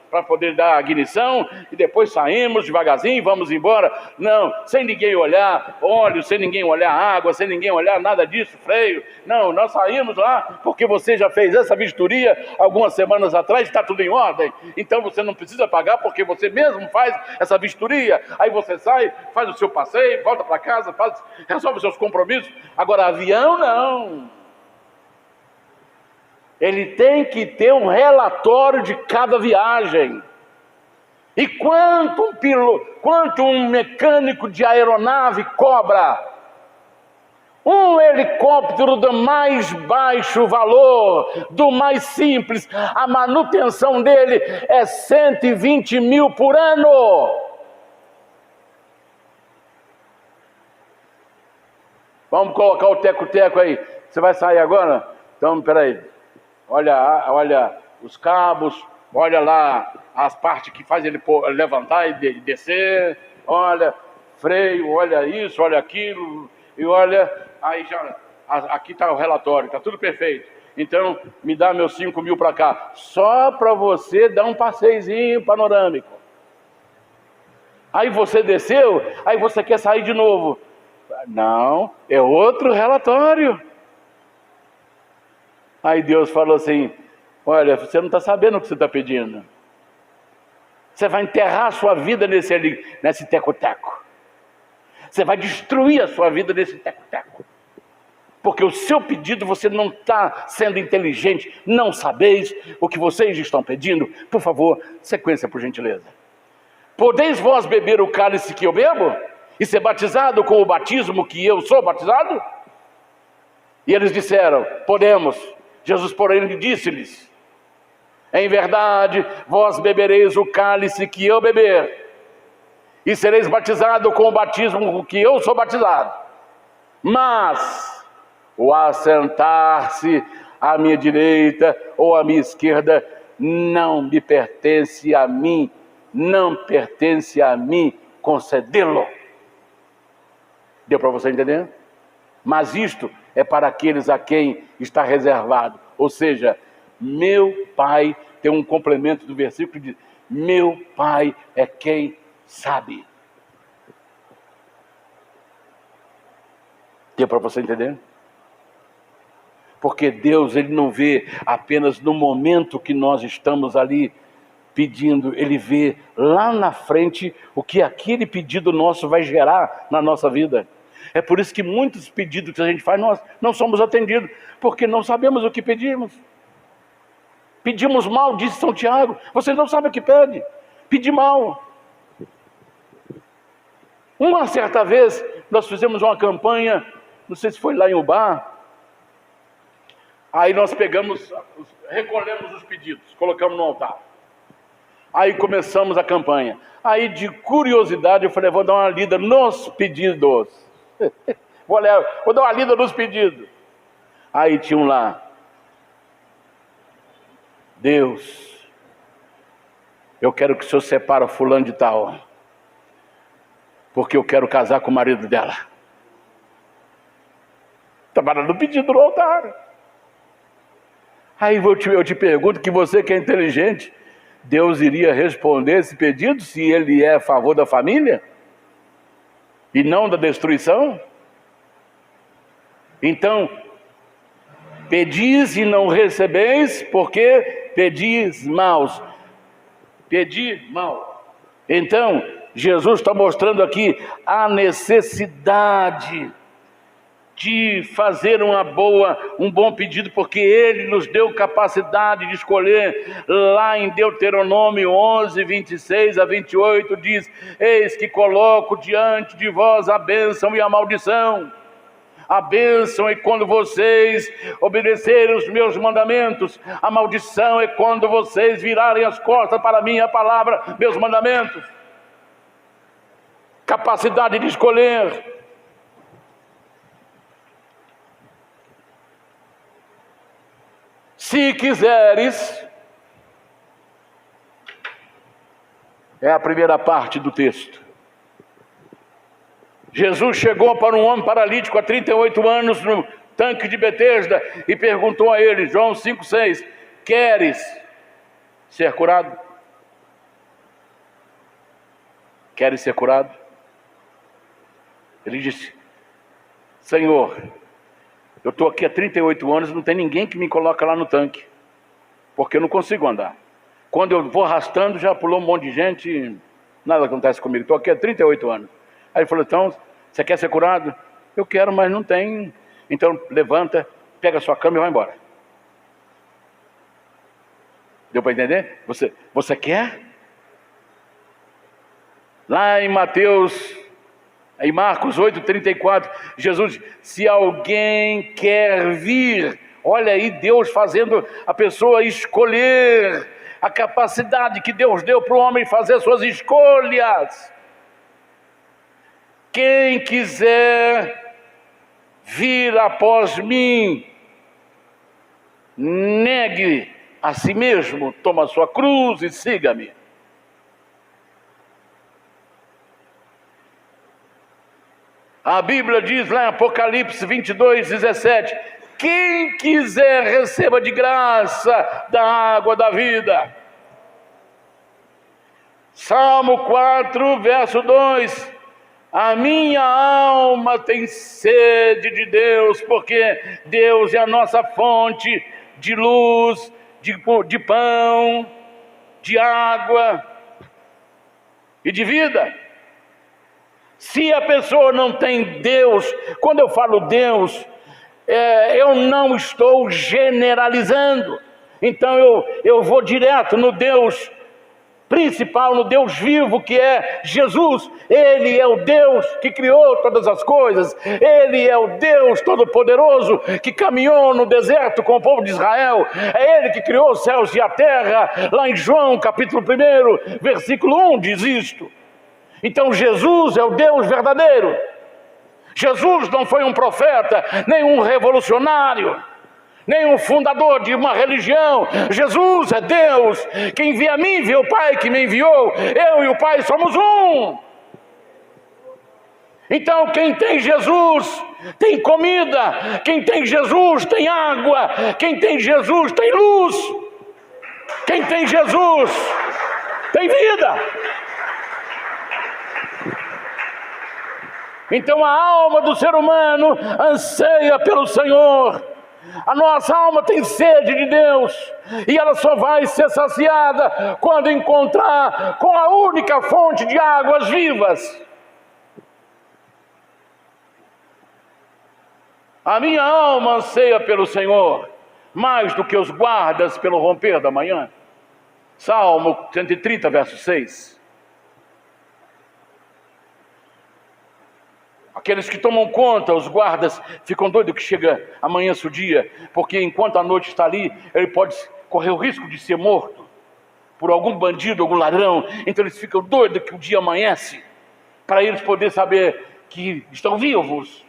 para poder dar a ignição, e depois saímos devagarzinho e vamos embora. Não, sem ninguém olhar óleo, sem ninguém olhar água, sem ninguém olhar nada disso, freio. Não, nós saímos lá porque você já fez essa vistoria algumas semanas atrás, está tudo em ordem. Então você não precisa pagar porque você mesmo faz essa vistoria. Aí você sai, faz o seu passeio, volta para casa, resolve os seus compromissos. Agora avião não. Ele tem que ter um relatório de cada viagem. E quanto um mecânico de aeronave cobra? Um helicóptero do mais baixo valor, do mais simples, a manutenção dele é 120 mil por ano. Vamos colocar o teco-teco aí. Você vai sair agora? Então, peraí. Olha os cabos, olha lá as partes que faz ele levantar e descer, olha freio, olha isso, olha aquilo, e olha, aí já, aqui está o relatório, está tudo perfeito. Então, me dá meus 5 mil para cá, só para você dar um passeiozinho panorâmico. Aí você desceu, aí você quer sair de novo. Não, é outro relatório. Aí Deus falou assim, olha, você não está sabendo o que você está pedindo. Você vai enterrar a sua vida nesse teco-teco. Você vai destruir a sua vida nesse teco-teco. Porque o seu pedido, você não está sendo inteligente, não sabeis o que vocês estão pedindo. Por favor, sequência por gentileza. Podeis vós beber o cálice que eu bebo? E ser batizado com o batismo que eu sou batizado? E eles disseram, podemos. Jesus, porém, lhe disse-lhes, em verdade, vós bebereis o cálice que eu beber, e sereis batizado com o batismo que eu sou batizado. Mas o assentar-se à minha direita ou à minha esquerda não me pertence a mim, não pertence a mim concedê-lo. Deu para você entender? Mas isto é para aqueles a quem está reservado. Ou seja, meu Pai, tem um complemento do versículo que diz, meu Pai é quem sabe. Deu para você entender? Porque Deus, Ele não vê apenas no momento que nós estamos ali pedindo, Ele vê lá na frente o que aquele pedido nosso vai gerar na nossa vida. É por isso que muitos pedidos que a gente faz, nós não somos atendidos, porque não sabemos o que pedimos. Pedimos mal, disse São Tiago. Você não sabe o que pede. Pedi mal. Uma certa vez, nós fizemos uma campanha, não sei se foi lá em Ubá, aí nós recolhemos os pedidos, colocamos no altar. Aí começamos a campanha. Aí de curiosidade eu falei, vou dar uma lida nos pedidos. Vou dar uma lida nos pedidos. Aí tinha um lá. Deus, eu quero que o Senhor separe fulano de tal, porque eu quero casar com o marido dela. Estava dando pedido no altar. Aí eu te pergunto, que você que é inteligente, Deus iria responder esse pedido se Ele é a favor da família? E não da destruição? Então, pedis e não recebeis, porque pedis maus. Pedir mal. Então, Jesus está mostrando aqui a necessidade de fazer um bom pedido, porque Ele nos deu capacidade de escolher. Lá em Deuteronômio 11, 26 a 28 diz: eis que coloco diante de vós a bênção e a maldição. A bênção é quando vocês obedecerem os meus mandamentos. A maldição é quando vocês virarem as costas para a minha palavra, meus mandamentos. Capacidade de escolher. Se quiseres, é a primeira parte do texto. Jesus chegou para um homem paralítico há 38 anos no tanque de Betesda e perguntou a ele, João 5,6, queres ser curado? Queres ser curado? Ele disse, Senhor, eu estou aqui há 38 anos, não tem ninguém que me coloca lá no tanque, porque eu não consigo andar. Quando eu vou arrastando, já pulou um monte de gente, nada acontece comigo, estou aqui há 38 anos. Aí ele falou, então, você quer ser curado? Eu quero, mas não tem. Então levanta, pega a sua cama e vai embora. Deu para entender? Você quer? Lá em Marcos 8,34, Jesus diz, se alguém quer vir, olha aí Deus fazendo a pessoa escolher, a capacidade que Deus deu para o homem fazer suas escolhas. Quem quiser vir após mim, negue a si mesmo, toma a sua cruz e siga-me. A Bíblia diz lá em Apocalipse 22:17, quem quiser receba de graça da água da vida. Salmo 4, verso 2, a minha alma tem sede de Deus, porque Deus é a nossa fonte de luz, de pão, de água e de vida. Se a pessoa não tem Deus, quando eu falo Deus, eu não estou generalizando. Então eu vou direto no Deus principal, no Deus vivo que é Jesus. Ele é o Deus que criou todas as coisas. Ele é o Deus todo-poderoso que caminhou no deserto com o povo de Israel. É Ele que criou os céus e a terra. Lá em João capítulo 1, versículo 1 diz isto. Então Jesus é o Deus verdadeiro. Jesus não foi um profeta, nem um revolucionário, nem um fundador de uma religião. Jesus é Deus. Quem envia a mim, vê o Pai que me enviou. Eu e o Pai somos um. Então quem tem Jesus tem comida. Quem tem Jesus tem água. Quem tem Jesus tem luz. Quem tem Jesus tem vida. Então a alma do ser humano anseia pelo Senhor. A nossa alma tem sede de Deus, e ela só vai ser saciada quando encontrar com a única fonte de águas vivas. A minha alma anseia pelo Senhor, mais do que os guardas pelo romper da manhã. Salmo 130, verso 6. Aqueles que tomam conta, os guardas, ficam doidos que chega amanhã-se o dia, porque enquanto a noite está ali, ele pode correr o risco de ser morto por algum bandido, algum ladrão. Então eles ficam doidos que o dia amanhece, para eles poderem saber que estão vivos.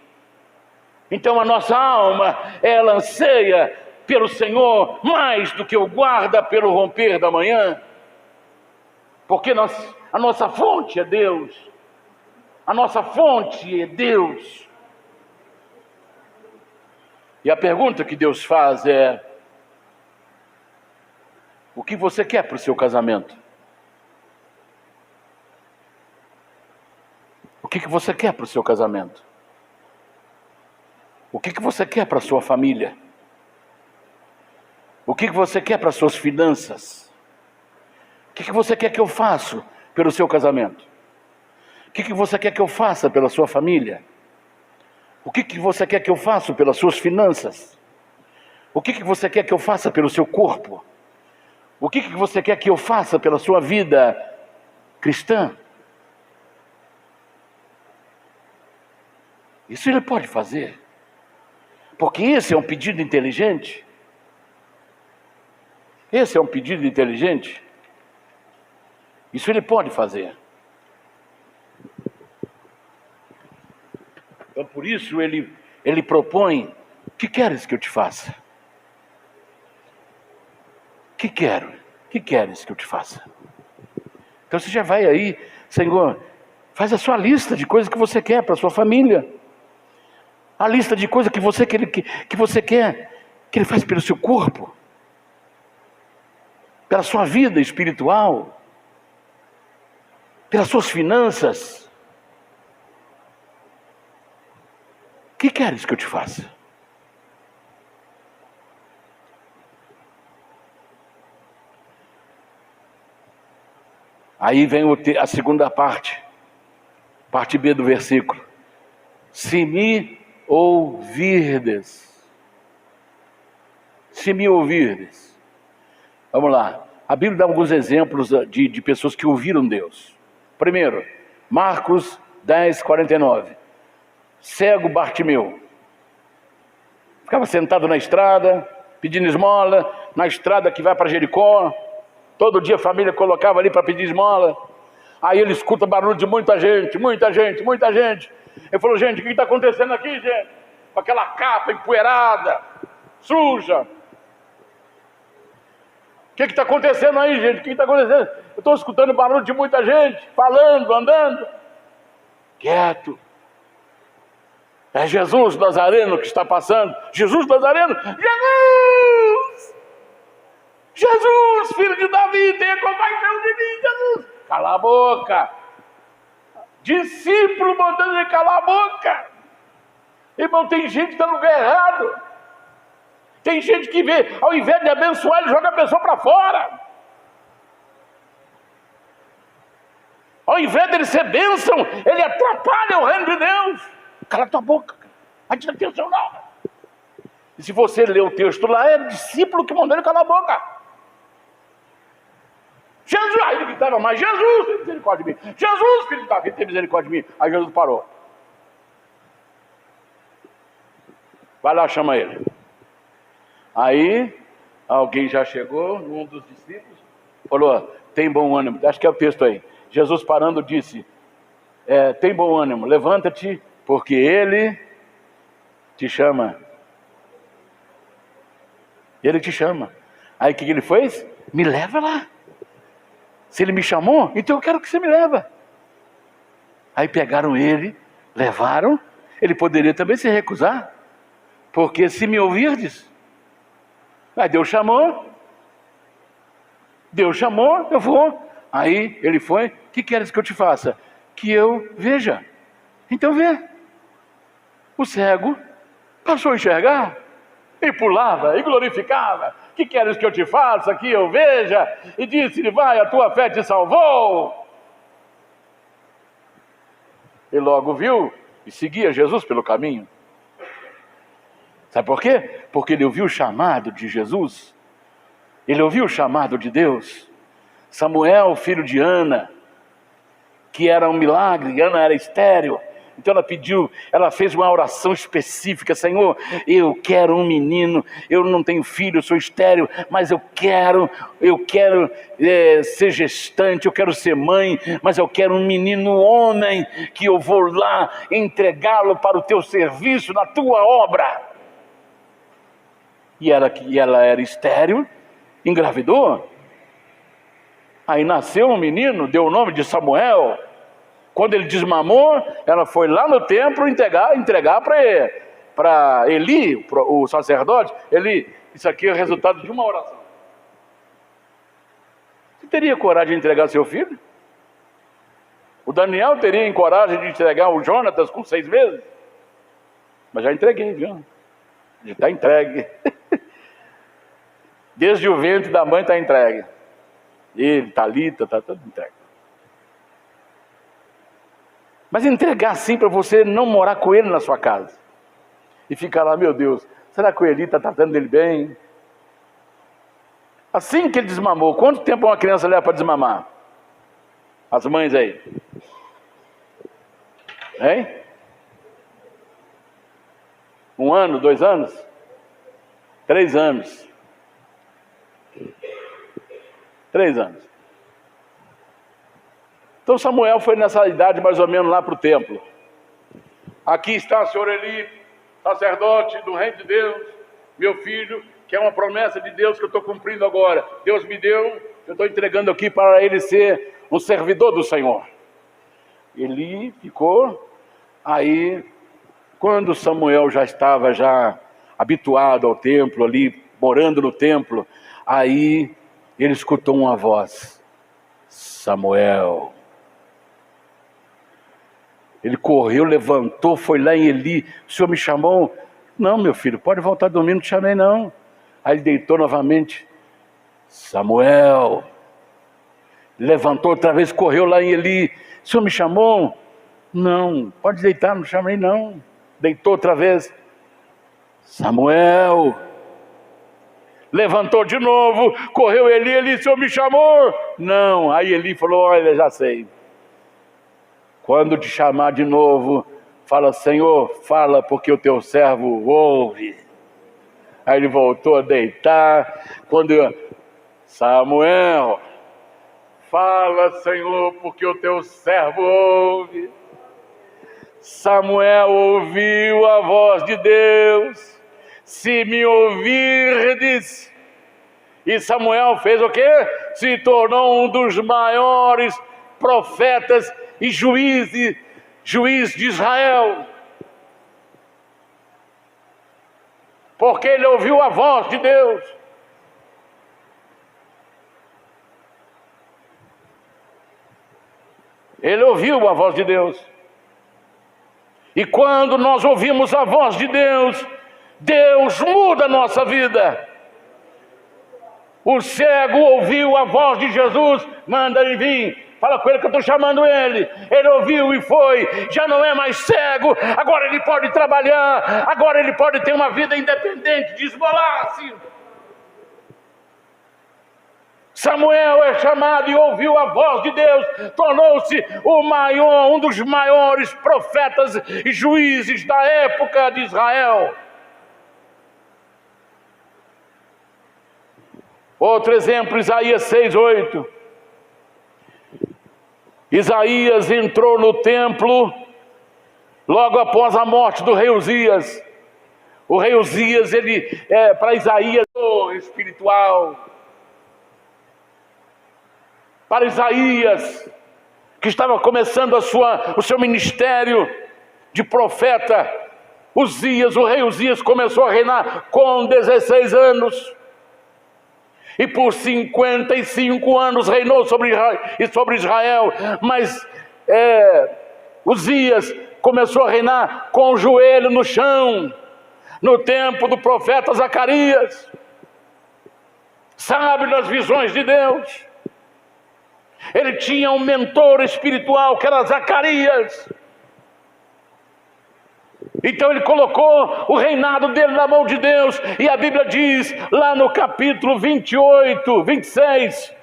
Então a nossa alma, ela anseia pelo Senhor mais do que o guarda pelo romper da manhã, porque a nossa fonte é Deus. A nossa fonte é Deus. E a pergunta que Deus faz é: o que você quer para o seu casamento? O que você quer para o seu casamento? O que você quer para a sua família? O que você quer para as suas finanças? O que você quer que eu faça pelo seu casamento? O que você quer que eu faça pela sua família? O que você quer que eu faça pelas suas finanças? O que você quer que eu faça pelo seu corpo? O que você quer que eu faça pela sua vida cristã? Isso ele pode fazer. Porque esse é um pedido inteligente. Esse é um pedido inteligente. Isso ele pode fazer. Então por isso ele propõe: o que queres que eu te faça? Que queres que eu te faça? Então você já vai aí, Senhor, faz a sua lista de coisas que você quer para a sua família. A lista de coisas que você quer que ele faz pelo seu corpo, pela sua vida espiritual, pelas suas finanças. O que queres que eu te faça? Aí vem a segunda parte B do versículo. Se me ouvirdes. Se me ouvirdes. Vamos lá. A Bíblia dá alguns exemplos de pessoas que ouviram Deus. Primeiro, Marcos 10, 49. Cego Bartimeu. Ficava sentado na estrada, pedindo esmola, na estrada que vai para Jericó. Todo dia a família colocava ali para pedir esmola. Aí ele escuta barulho de muita gente. Ele falou: gente, o que está acontecendo aqui, gente? Com aquela capa empoeirada, suja. O que está acontecendo aí, gente? O que está acontecendo? Eu estou escutando barulho de muita gente, falando, andando. Quieto. É Jesus Nazareno que está passando. Jesus Nazareno. Jesus, filho de Davi, tenha compaixão de mim, Jesus. Cala a boca. Discípulo mandando ele calar a boca. Irmão, tem gente que está no lugar errado. Tem gente que vê, ao invés de abençoar, ele joga a pessoa para fora. Ao invés dele ser bênção, ele atrapalha o reino de Deus. Cala a tua boca. Não te dá atenção não. E se você ler o texto lá, é o discípulo que mandou ele calar a boca. Jesus, aí ele gritava mais: Jesus, tem misericórdia de mim. Jesus, filho de Davi, tem misericórdia de mim. Aí Jesus parou. Vai lá, chama ele. Aí, alguém já chegou, um dos discípulos, falou: tem bom ânimo. Acho que é o texto aí. Jesus parando disse: tem bom ânimo, levanta-te, porque ele te chama. Ele te chama. Aí o que ele fez? Me leva lá. Se ele me chamou, então eu quero que você me leve. Aí pegaram ele, levaram. Ele poderia também se recusar, porque se me ouvirdes. Aí Deus chamou, eu vou. Aí ele foi: o que queres que eu te faça? Que eu veja. Então vê. O cego passou a enxergar, e pulava, e glorificava. Que queres que eu te faça, que eu veja? E disse-lhe: vai, a tua fé te salvou. E logo viu e seguia Jesus pelo caminho. Sabe por quê? Porque ele ouviu o chamado de Jesus. Ele ouviu o chamado de Deus. Samuel, filho de Ana, que era um milagre. Ana era estéril. Então ela fez uma oração específica: Senhor, eu quero um menino, eu não tenho filho, eu sou estéril, mas eu quero ser gestante, eu quero ser mãe, mas eu quero um menino homem, que eu vou lá entregá-lo para o teu serviço, na tua obra. E ela era estéril, engravidou, aí nasceu um menino, deu o nome de Samuel. Quando ele desmamou, ela foi lá no templo entregar para Eli, o sacerdote. Eli, isso aqui é o resultado de uma oração. Você teria coragem de entregar seu filho? O Daniel teria coragem de entregar o Jonatas com 6 meses? Mas já entreguei, viu? Já está entregue. Desde o ventre da mãe está entregue. Ele, Thalita, está tudo entregue. Mas entregar assim para você não morar com ele na sua casa. e fica lá, meu Deus, será que o Eli está tratando ele bem? Assim que ele desmamou, quanto tempo uma criança leva para desmamar? As mães aí. Hein? 1 ano, 2 anos? 3 anos. 3 anos. Então Samuel foi nessa idade mais ou menos lá para o templo. Aqui está o senhor Eli, sacerdote do reino de Deus, meu filho, que é uma promessa de Deus que eu estou cumprindo agora. Deus me deu, eu estou entregando aqui para ele ser um servidor do Senhor. Eli ficou. Aí, quando Samuel já estava habituado ao templo ali, morando no templo, aí ele escutou uma voz: Samuel. Ele correu, levantou, foi lá em Eli. O senhor me chamou? Não, meu filho, pode voltar a dormir, não te chamei não. Aí ele deitou novamente. Samuel. Levantou outra vez, correu lá em Eli. O senhor me chamou? Não, pode deitar, não chamei não. Deitou outra vez. Samuel. Levantou de novo, correu Eli, o senhor me chamou? Não. Aí Eli falou: olha, já sei. Quando te chamar de novo, fala: Senhor, fala, porque o teu servo ouve. Aí ele voltou a deitar. Samuel, fala, Senhor, porque o teu servo ouve. Samuel ouviu a voz de Deus: se me ouvirdes. E Samuel fez o quê? Se tornou um dos maiores profetas e juiz de Israel. Porque ele ouviu a voz de Deus. Ele ouviu a voz de Deus. E quando nós ouvimos a voz de Deus, Deus muda a nossa vida. O cego ouviu a voz de Jesus: manda ele vir. Fala com ele que eu estou chamando ele. Ele ouviu e foi. Já não é mais cego. Agora ele pode trabalhar. Agora ele pode ter uma vida independente, de esmolar-se. Samuel é chamado e ouviu a voz de Deus. Tornou-se um dos maiores profetas e juízes da época de Israel. Outro exemplo, Isaías 6:8. Isaías entrou no templo logo após a morte do rei Uzias. O rei Uzias, para Isaías, espiritual. Para Isaías, que estava começando o seu ministério de profeta, o rei Uzias começou a reinar com 16 anos. E por 55 anos reinou sobre Israel. Mas Uzias começou a reinar com o joelho no chão, no tempo do profeta Zacarias. Sabe das visões de Deus. Ele tinha um mentor espiritual que era Zacarias. Então ele colocou o reinado dele na mão de Deus. E a Bíblia diz, lá no capítulo 28, 26,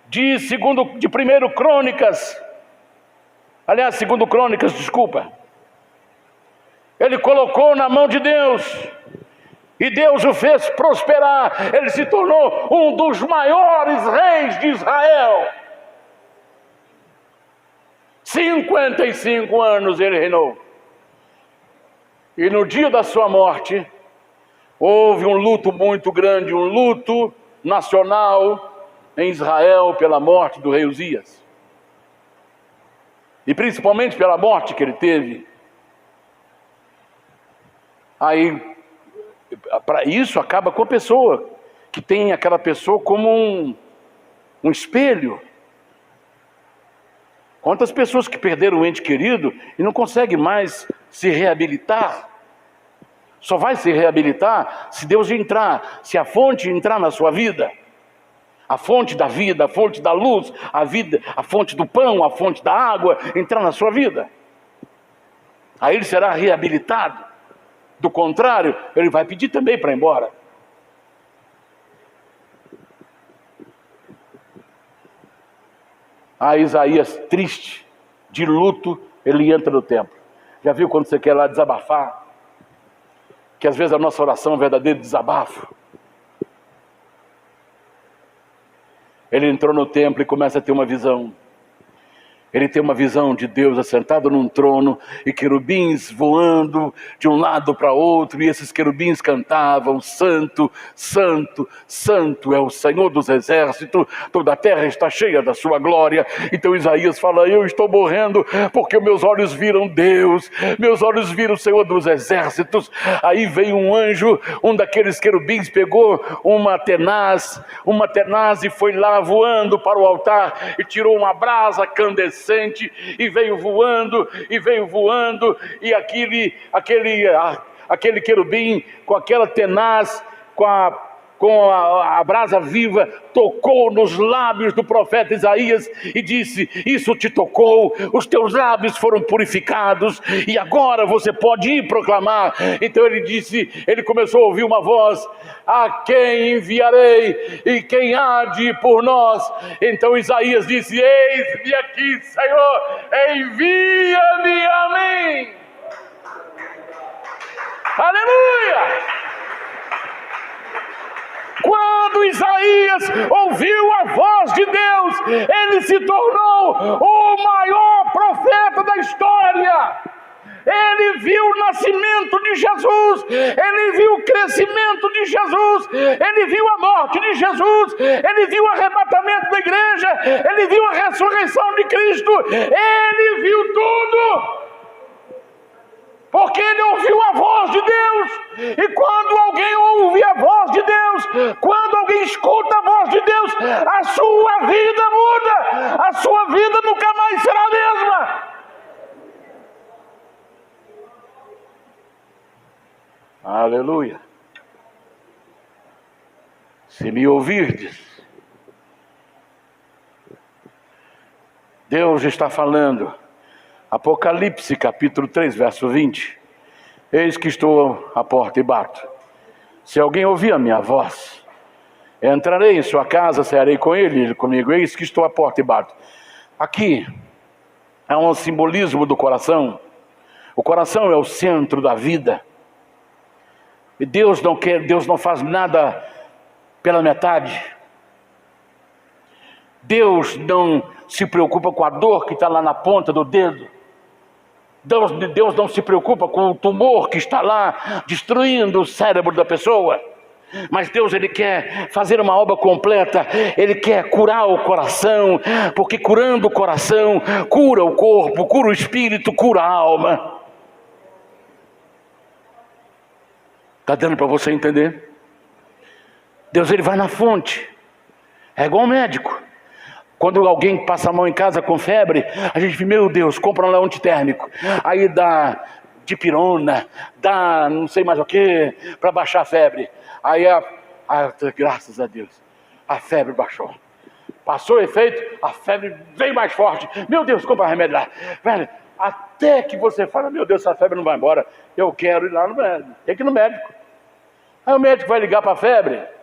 de 1 Crônicas, aliás, 2 Crônicas, desculpa. Ele colocou na mão de Deus, e Deus o fez prosperar. Ele se tornou um dos maiores reis de Israel. 55 anos ele reinou. E no dia da sua morte, houve um luto muito grande, um luto nacional em Israel pela morte do rei Uzias. E principalmente pela morte que ele teve. Aí, para isso, acaba com a pessoa, que tem aquela pessoa como um espelho. Quantas pessoas que perderam o ente querido e não conseguem mais se reabilitar? Só vai se reabilitar se Deus entrar, se a fonte entrar na sua vida. A fonte da vida, a fonte da luz, a fonte do pão, a fonte da água, entrar na sua vida. Aí ele será reabilitado. Do contrário, ele vai pedir também para ir embora. Aí Isaías, triste, de luto, ele entra no templo. Já viu quando você quer lá desabafar? Que às vezes a nossa oração é um verdadeiro desabafo. Ele entrou no templo e começa a ter uma visão. Ele tem uma visão de Deus assentado num trono e querubins voando de um lado para outro, e esses querubins cantavam: Santo, Santo, Santo é o Senhor dos exércitos, toda a terra está cheia da sua glória. Então Isaías fala: eu estou morrendo porque meus olhos viram Deus, meus olhos viram o Senhor dos exércitos. Aí veio um anjo, um daqueles querubins pegou uma tenaz e foi lá voando para o altar e tirou uma brasa candescente e veio voando, e aquele querubim com aquela tenaz, com a brasa viva, tocou nos lábios do profeta Isaías e disse: isso te tocou, os teus lábios foram purificados e agora você pode ir proclamar. Então ele começou a ouvir uma voz: a quem enviarei e quem há de ir por nós? Então Isaías disse: eis-me aqui, Senhor, envia-me a mim. Aleluia! Quando Isaías ouviu a voz de Deus, ele se tornou o maior profeta da história. Ele viu o nascimento de Jesus, ele viu o crescimento de Jesus, ele viu a morte de Jesus, ele viu o arrebatamento da igreja, ele viu a ressurreição de Cristo, ele viu tudo. Porque ele ouviu a voz de Deus. E quando alguém ouve a voz de Deus, quando alguém escuta a voz de Deus, a sua vida muda, a sua vida nunca mais será a mesma. Aleluia. Se me ouvirdes, Deus está falando. Apocalipse capítulo 3, verso 20. Eis que estou à porta e bato. Se alguém ouvir a minha voz, entrarei em sua casa, cearei com ele comigo. Eis que estou à porta e bato. Aqui é um simbolismo do coração. O coração é o centro da vida. E Deus não faz nada pela metade. Deus não se preocupa com a dor que está lá na ponta do dedo. Deus não se preocupa com o tumor que está lá destruindo o cérebro da pessoa. Mas Deus, ele quer fazer uma obra completa. Ele quer curar o coração, porque curando o coração, cura o corpo, cura o espírito, cura a alma. Está dando para você entender? Deus, ele vai na fonte. É igual um médico. Quando alguém passa a mão em casa com febre, a gente diz: meu Deus, compra um antitérmico. Aí dá dipirona, dá não sei mais o que, para baixar a febre. Aí, graças a Deus, a febre baixou. Passou o efeito, a febre veio mais forte. Meu Deus, compra remédio lá. Velho, até que você fala: meu Deus, essa febre não vai embora. Eu quero ir lá no médico. Tem que ir no médico. Aí o médico vai ligar para a febre.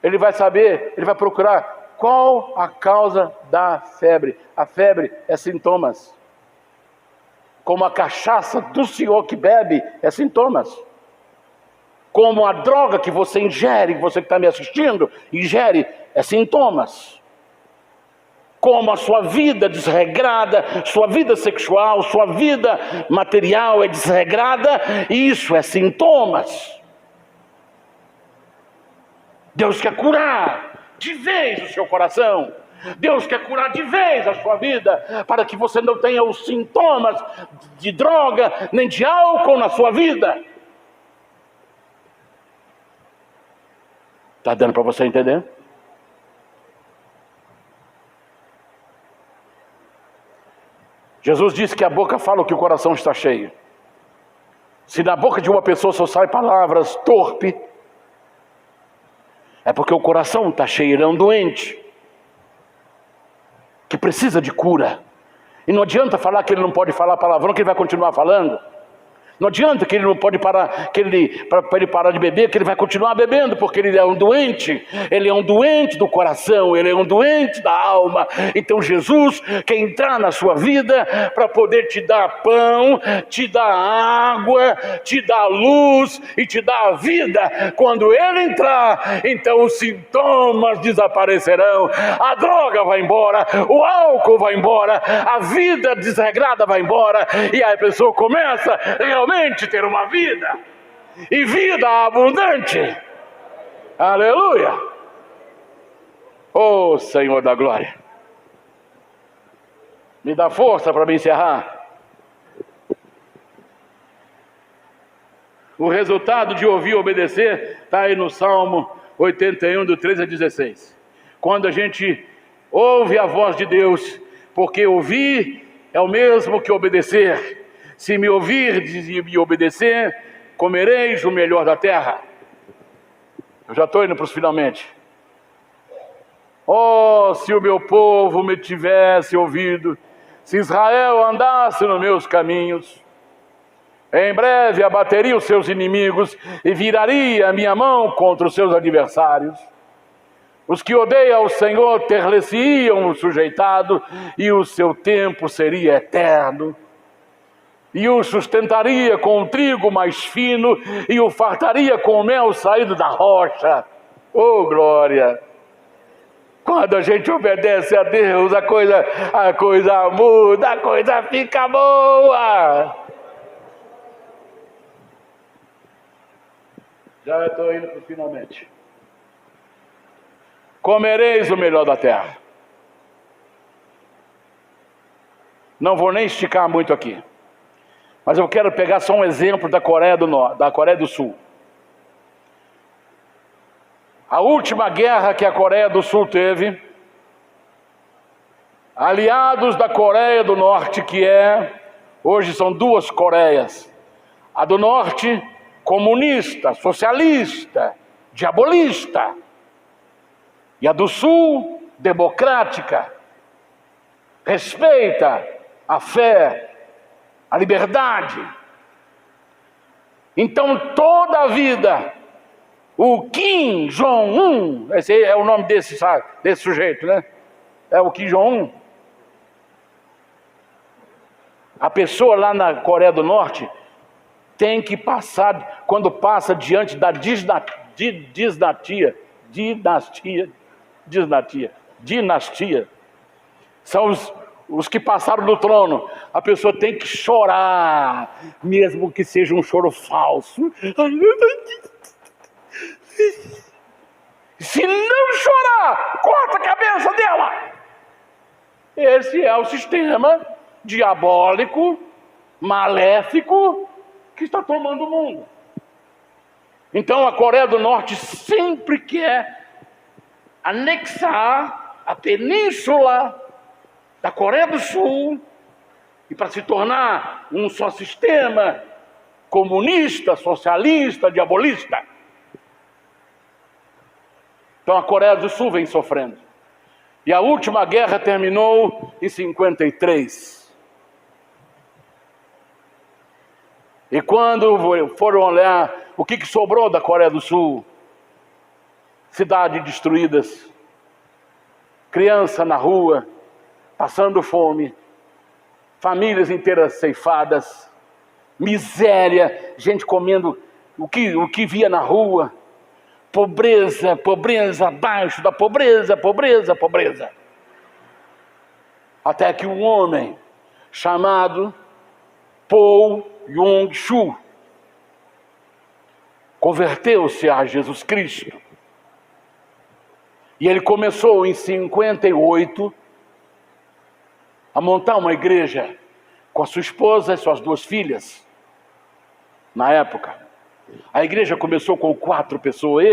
Ele vai saber, ele vai procurar qual a causa da febre. A febre é sintomas. Como a cachaça do senhor que bebe é sintomas. Como a droga que você ingere, você que está me assistindo, ingere, é sintomas. Como a sua vida desregrada, sua vida sexual, sua vida material é desregrada, isso é sintomas. Deus quer curar de vez o seu coração. Deus quer curar de vez a sua vida, para que você não tenha os sintomas de droga, nem de álcool na sua vida. Está dando para você entender? Jesus disse que a boca fala o que o coração está cheio. Se da boca de uma pessoa só saem palavras torpes, é porque o coração está cheio, ele é um doente, que precisa de cura. E não adianta falar que ele não pode falar palavrão, que ele vai continuar falando. Não adianta que ele não pode parar, para ele parar de beber, que ele vai continuar bebendo, porque ele é um doente do coração, ele é um doente da alma. Então Jesus quer entrar na sua vida para poder te dar pão, te dar água, te dar luz e te dar a vida. Quando ele entrar, então os sintomas desaparecerão, a droga vai embora, o álcool vai embora, a vida desregrada vai embora, e aí a pessoa começa realmente ter uma vida, e vida abundante. Aleluia! Oh Senhor da glória, me dá força para me encerrar. O resultado de ouvir e obedecer está aí no Salmo 81, do 13 a 16. Quando a gente ouve a voz de Deus, porque ouvir é o mesmo que obedecer. Se me ouvirdes e me obedecer, comereis o melhor da terra. Eu já estou indo para os finalmente. Oh, se o meu povo me tivesse ouvido, se Israel andasse nos meus caminhos, em breve abateria os seus inimigos e viraria a minha mão contra os seus adversários. Os que odeiam ao Senhor ter-lhe-se-iam sujeitado, e o seu tempo seria eterno. E o sustentaria com o trigo mais fino, e o fartaria com o mel saído da rocha. Oh, glória! Quando a gente obedece a Deus, a coisa muda, a coisa fica boa. Já estou indo para o finalmente. Comereis o melhor da terra. Não vou nem esticar muito aqui, mas eu quero pegar só um exemplo da Coreia do Sul. A última guerra que a Coreia do Sul teve, aliados da Coreia do Norte, hoje são duas Coreias. A do Norte, comunista, socialista, diabolista. E a do Sul, democrática, respeita a fé, a liberdade. Então toda a vida, o Kim Jong-un, esse é o nome desse sujeito, né? É o Kim Jong-un. A pessoa lá na Coreia do Norte tem que passar, quando passa diante da dinastia, são os que passaram do trono. A pessoa tem que chorar, mesmo que seja um choro falso. Se não chorar, corta a cabeça dela. Esse é o sistema diabólico, maléfico, que está tomando o mundo. Então a Coreia do Norte sempre quer anexar a península da Coreia do Sul, e para se tornar um só sistema comunista, socialista, diabolista. Então a Coreia do Sul vem sofrendo. E a última guerra terminou em 53. E quando foram olhar o que sobrou da Coreia do Sul, cidades destruídas, criança na rua, passando fome, famílias inteiras ceifadas, miséria, gente comendo o que via na rua, pobreza, pobreza abaixo da pobreza, pobreza, pobreza. Até que um homem chamado Paul Yong-Soo converteu-se a Jesus Cristo. E ele começou em 58 a montar uma igreja com a sua esposa e suas duas filhas. Na época, a igreja começou com 4 pessoas.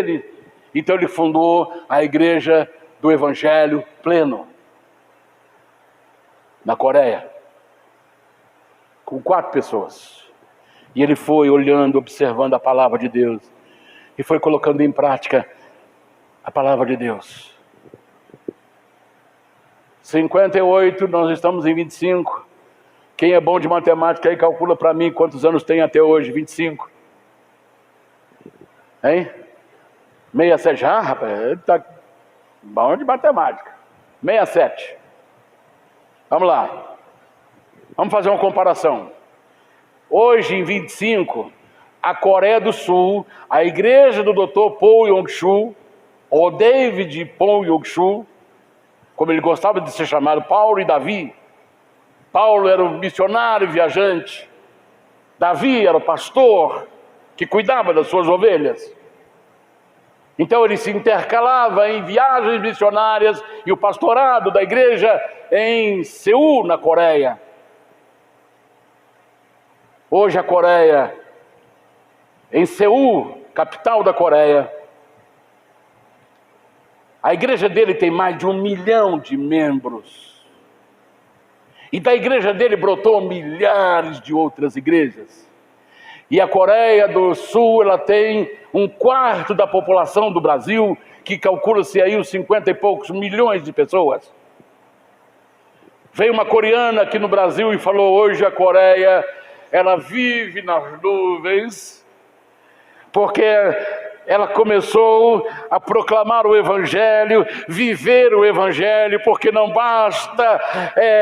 Então ele fundou a igreja do Evangelho Pleno na Coreia, com 4 pessoas. E ele foi olhando, observando a palavra de Deus, e foi colocando em prática a palavra de Deus. 58, nós estamos em 25. Quem é bom de matemática aí, calcula para mim quantos anos tem até hoje. 25. Hein? 67. Ah, rapaz, ele tá bom de matemática. 67. Vamos lá. Vamos fazer uma comparação. Hoje, em 25, a Coreia do Sul, a igreja do Dr. Paul Yong-Soo, ou David Paul Yong-Soo, como ele gostava de ser chamado, Paulo e Davi. Paulo era o missionário viajante. Davi era o pastor que cuidava das suas ovelhas. Então ele se intercalava em viagens missionárias e o pastorado da igreja em Seul, na Coreia. Hoje a Coreia, em Seul, capital da Coreia, a igreja dele tem mais de 1 milhão de membros. E da igreja dele brotou milhares de outras igrejas. E a Coreia do Sul, ela tem 1/4 da população do Brasil, que calcula-se aí os 50 e poucos milhões de pessoas. Veio uma coreana aqui no Brasil e falou: hoje a Coreia, ela vive nas nuvens, porque ela começou a proclamar o Evangelho, viver o Evangelho, porque não basta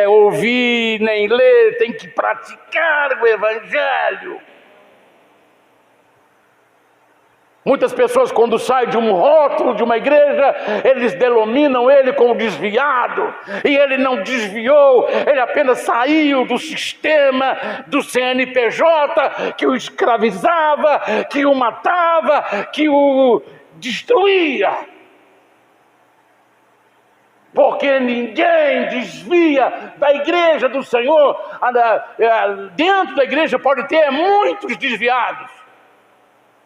ouvir nem ler, tem que praticar o Evangelho. Muitas pessoas, quando saem de um rótulo de uma igreja, eles denominam ele como desviado. E ele não desviou, ele apenas saiu do sistema do CNPJ, que o escravizava, que o matava, que o destruía. Porque ninguém desvia da igreja do Senhor. Dentro da igreja pode ter muitos desviados,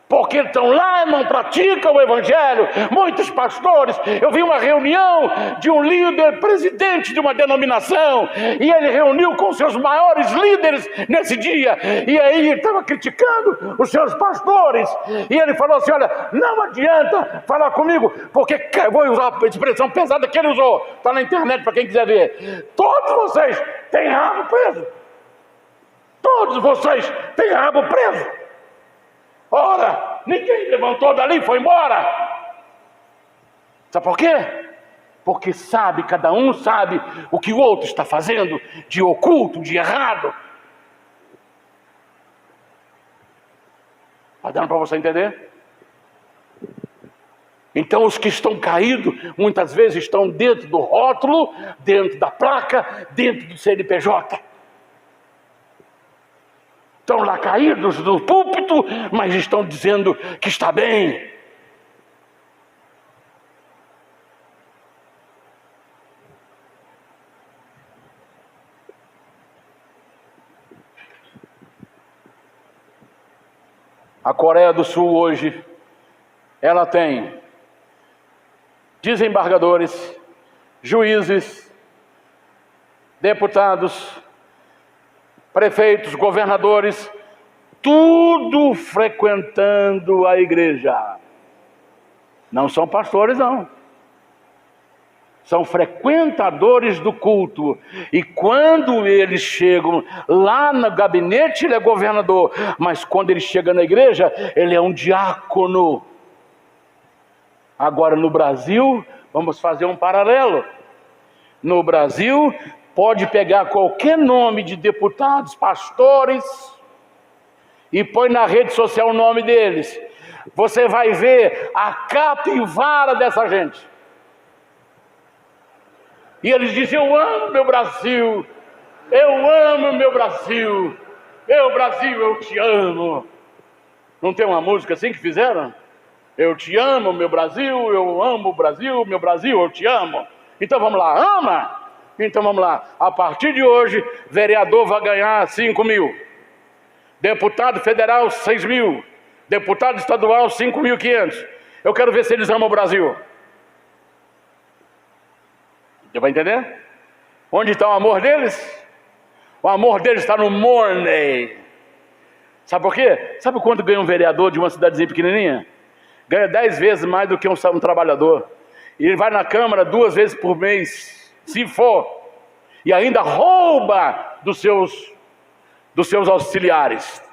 porque estão lá e não praticam o Evangelho. Muitos pastores, eu vi uma reunião de um líder presidente de uma denominação, e ele reuniu com seus maiores líderes nesse dia, e aí ele estava criticando os seus pastores, e ele falou assim: olha, não adianta falar comigo, porque eu vou usar a expressão pesada que ele usou, está na internet para quem quiser ver. Todos vocês têm rabo preso. Todos vocês têm rabo preso. Ora, ninguém levantou dali e foi embora. Sabe por quê? Porque sabe, cada um sabe o que o outro está fazendo de oculto, de errado. Está dando para você entender? Então os que estão caídos, muitas vezes estão dentro do rótulo, dentro da placa, dentro do CNPJ. Estão lá caídos do púlpito, mas estão dizendo que está bem. A Coreia do Sul hoje, ela tem desembargadores, juízes, deputados, prefeitos, governadores, tudo frequentando a igreja. Não são pastores, não. São frequentadores do culto. E quando eles chegam lá no gabinete, ele é governador. Mas quando ele chega na igreja, ele é um diácono. Agora no Brasil, vamos fazer um paralelo. No Brasil, pode pegar qualquer nome de deputados, pastores, e põe na rede social o nome deles. Você vai ver a capivara dessa gente. E eles dizem: eu amo meu Brasil, eu amo meu Brasil, meu Brasil, eu te amo. Não tem uma música assim que fizeram? Eu te amo, meu Brasil, eu amo o Brasil, meu Brasil, eu te amo. Então vamos lá, ama? Então vamos lá, a partir de hoje, vereador vai ganhar 5 mil, deputado federal 6 mil, deputado estadual 5.500. Eu quero ver se eles amam o Brasil. Você vai entender? Onde está o amor deles? O amor deles está no money. Sabe por quê? Sabe quanto ganha um vereador de uma cidadezinha pequenininha? Ganha 10 vezes mais do que um trabalhador. E ele vai na Câmara 2 vezes por mês, se for, e ainda rouba dos seus auxiliares.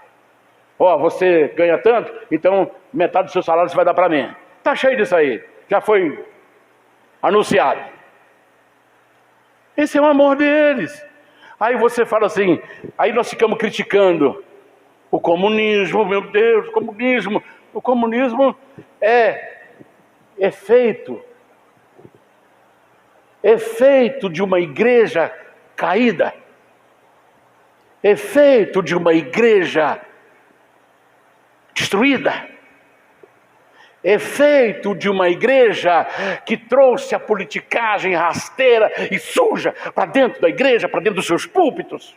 Você ganha tanto, então metade do seu salário você vai dar para mim. Está cheio disso aí, já foi anunciado. Esse é o amor deles. Aí você fala assim, aí nós ficamos criticando o comunismo, meu Deus, o comunismo é efeito de uma igreja caída, efeito de uma igreja destruída, efeito de uma igreja que trouxe a politicagem rasteira e suja para dentro da igreja, para dentro dos seus púlpitos.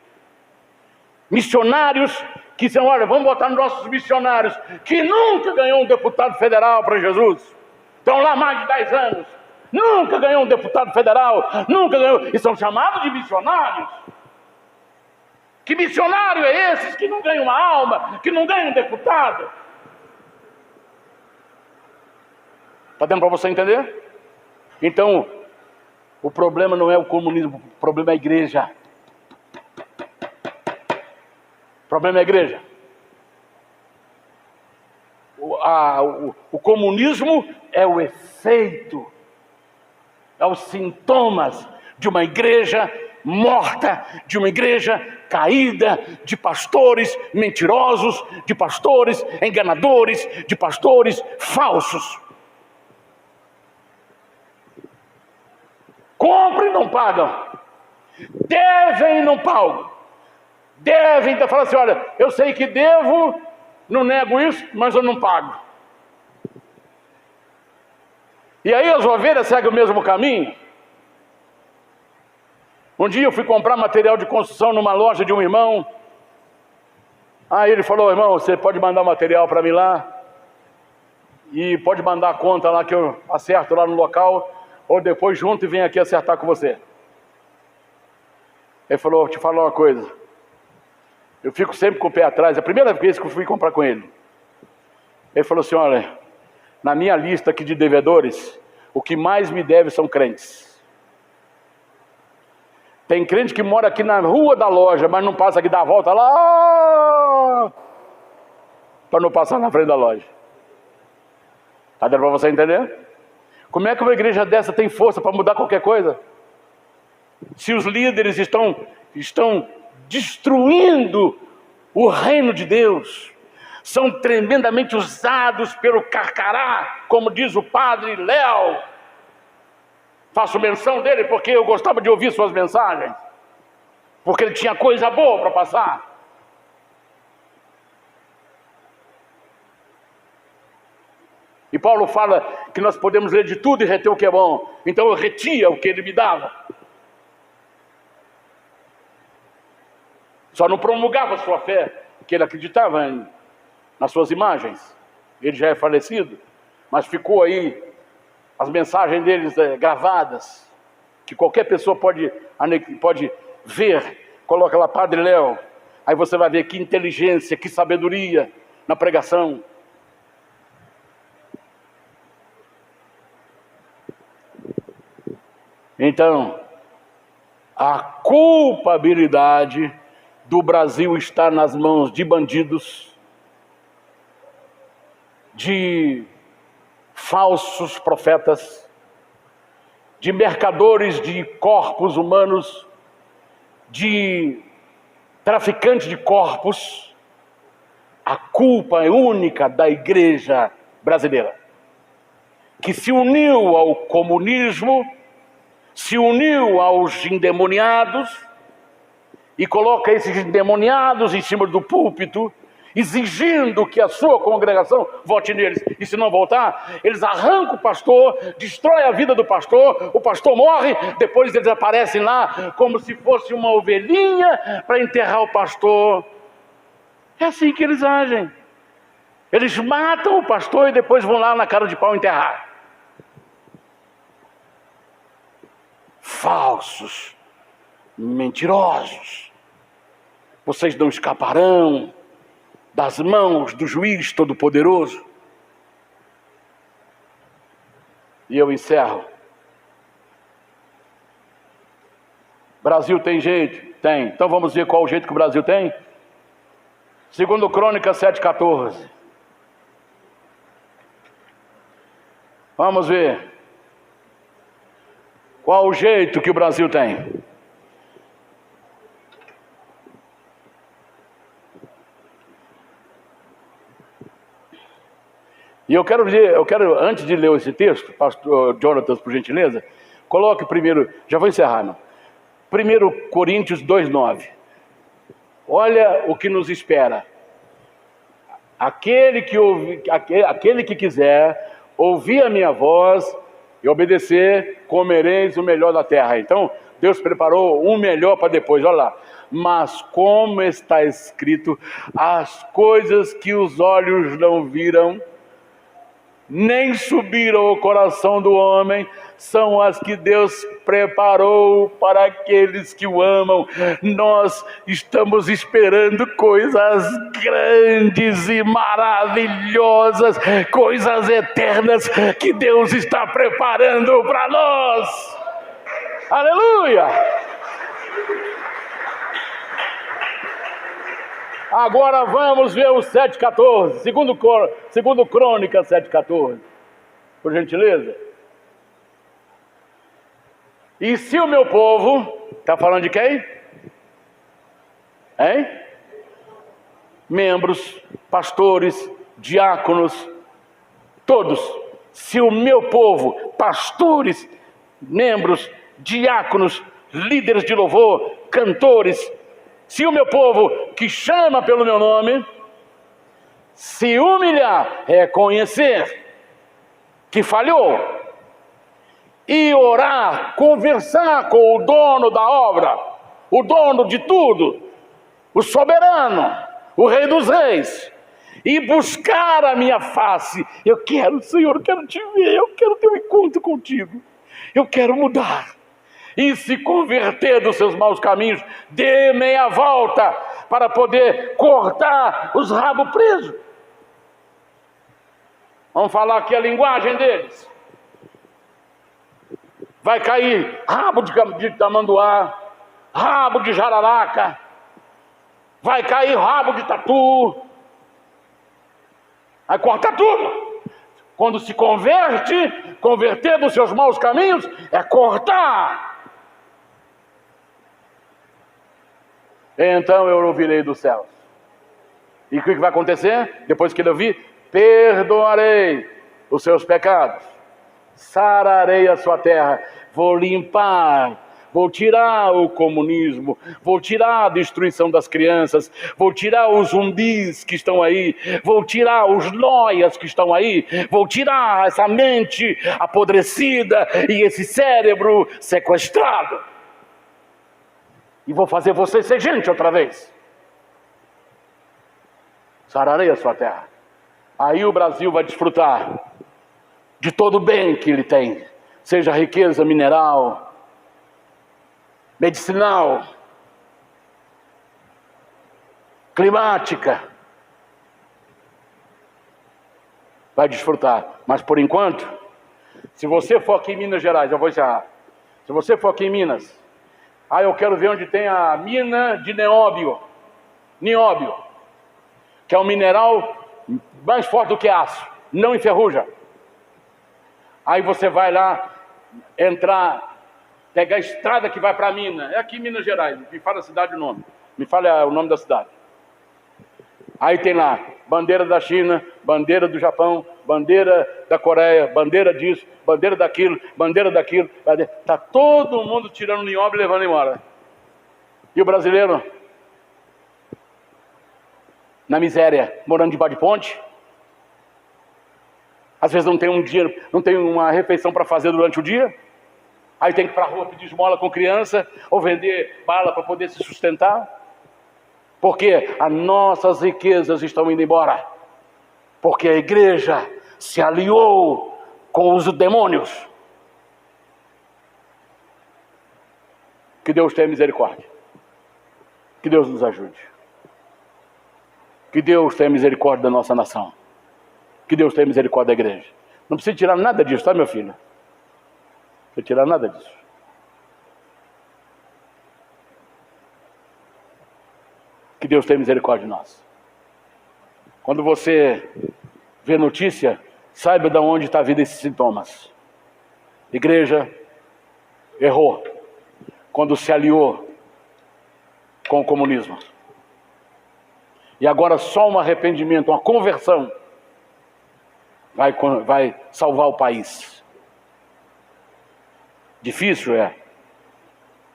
Missionários que dizem, olha, vamos botar nos nossos missionários, que nunca ganhou um deputado federal para Jesus, estão lá há mais de 10 anos, nunca ganhou um deputado federal, nunca ganhou, e são chamados de missionários. Que missionário é esse que não ganha uma alma, que não ganha um deputado? Está dando para você entender? Então, o problema não é o comunismo, o problema é a igreja. O problema é a igreja. O comunismo é o efeito, é os sintomas de uma igreja morta, de uma igreja caída, de pastores mentirosos, de pastores enganadores, de pastores falsos. Compram e não pagam, devem e não pagam, devem, então fala assim, olha, eu sei que devo, não nego isso, mas eu não pago. E aí as ovelhas seguem o mesmo caminho. Um dia eu fui comprar material de construção numa loja de um irmão. Aí ele falou, irmão, você pode mandar material para mim lá? E pode mandar a conta lá que eu acerto lá no local, ou depois junto e venho aqui acertar com você. Ele falou, te falar uma coisa, eu fico sempre com o pé atrás, é a primeira vez que eu fui comprar com ele. Ele falou assim, olha, na minha lista aqui de devedores, o que mais me deve são crentes. Tem crente que mora aqui na rua da loja, mas não passa aqui, dá a volta lá, para não passar na frente da loja. Está dando para você entender? Como é que uma igreja dessa tem força para mudar qualquer coisa? Se os líderes estão destruindo o reino de Deus, são tremendamente usados pelo carcará, como diz o padre Léo. Faço menção dele porque eu gostava de ouvir suas mensagens, porque ele tinha coisa boa para passar. E Paulo fala que nós podemos ler de tudo e reter o que é bom. Então eu retia o que ele me dava. Só não promulgava a sua fé, porque ele acreditava nas suas imagens. Ele já é falecido, mas ficou aí as mensagens deles gravadas, que qualquer pessoa pode ver. Coloca lá Padre Léo, aí você vai ver que inteligência, que sabedoria na pregação. Então, a culpabilidade do Brasil está nas mãos de bandidos, de falsos profetas, de mercadores de corpos humanos, de traficantes de corpos. A culpa é única da igreja brasileira, que se uniu ao comunismo, se uniu aos endemoniados e coloca esses endemoniados em cima do púlpito, exigindo que a sua congregação vote neles. E se não votar, eles arrancam o pastor, destrói a vida do pastor, o pastor morre, depois eles aparecem lá como se fosse uma ovelhinha para enterrar o pastor. É assim que eles agem. Eles matam o pastor e depois vão lá na cara de pau enterrar. Falsos, mentirosos. Vocês não escaparão das mãos do juiz todo-poderoso. E eu encerro Brasil tem jeito? Tem. Então vamos ver qual o jeito que o Brasil tem? Segundo Crônicas 7,14. Vamos ver qual o jeito que o Brasil tem. E eu quero, antes de ler esse texto, pastor Jonatas, por gentileza, coloque primeiro, já vou encerrar, irmão. 1 Coríntios 2,9. Olha o que nos espera. Aquele que quiser ouvir a minha voz e obedecer, comereis o melhor da terra. Então, Deus preparou um melhor para depois, olha lá. Mas como está escrito, as coisas que os olhos não viram, nem subiram ao coração do homem, são as que Deus preparou para aqueles que o amam. Nós estamos esperando coisas grandes e maravilhosas, coisas eternas que Deus está preparando para nós. Aleluia! Agora vamos ver o 7,14, segundo Crônicas 7,14, por gentileza. E se o meu povo, está falando de quem? Hein? Membros, pastores, diáconos, todos. Se o meu povo, pastores, membros, diáconos, líderes de louvor, cantores, se o meu povo que chama pelo meu nome, se humilhar, reconhecer que falhou, e orar, conversar com o dono da obra, o dono de tudo, o soberano, o rei dos reis, e buscar a minha face, eu quero, Senhor, eu quero te ver, eu quero ter um encontro contigo, eu quero mudar, e se converter dos seus maus caminhos, dê meia volta para poder cortar os rabos presos. Vamos falar aqui a linguagem deles. Vai cair rabo de tamanduá, rabo de jararaca, vai cair rabo de tatu, vai cortar tudo. Quando se converter dos seus maus caminhos, é cortar. Então eu ouvirei dos céus. E o que vai acontecer? Depois que ele ouvir, perdoarei os seus pecados, sararei a sua terra, vou limpar, vou tirar o comunismo, vou tirar a destruição das crianças, vou tirar os zumbis que estão aí, vou tirar os noias que estão aí, vou tirar essa mente apodrecida e esse cérebro sequestrado. E vou fazer você ser gente outra vez. Sararei a sua terra. Aí o Brasil vai desfrutar de todo o bem que ele tem, seja riqueza mineral, medicinal, climática. Vai desfrutar. Mas por enquanto, se você for aqui em Minas Gerais, eu vou encerrar. Se você for aqui em Minas, eu quero ver onde tem a mina de nióbio, que é um mineral mais forte do que aço, não enferruja. Aí você vai lá, entrar, pegar a estrada que vai para a mina, é aqui em Minas Gerais, me fala a cidade o nome, me fala o nome da cidade. Aí tem lá, bandeira da China, bandeira do Japão, bandeira da Coreia, bandeira disso, bandeira daquilo, está todo mundo tirando nióbio e levando embora. E o brasileiro, na miséria, morando debaixo de ponte, às vezes não tem um dia, não tem uma refeição para fazer durante o dia, aí tem que ir para a rua pedir esmola com criança, ou vender bala para poder se sustentar, porque as nossas riquezas estão indo embora, porque a igreja se aliou com os demônios. Que Deus tenha misericórdia, que Deus nos ajude, que Deus tenha misericórdia da nossa nação, que Deus tenha misericórdia da igreja. Não precisa tirar nada disso, tá, meu filho? Não precisa tirar nada disso. Deus tenha misericórdia de nós. Quando você vê notícia, saiba de onde está vindo esses sintomas. Igreja errou quando se aliou com o comunismo. E agora só um arrependimento, uma conversão vai salvar o país. Difícil é,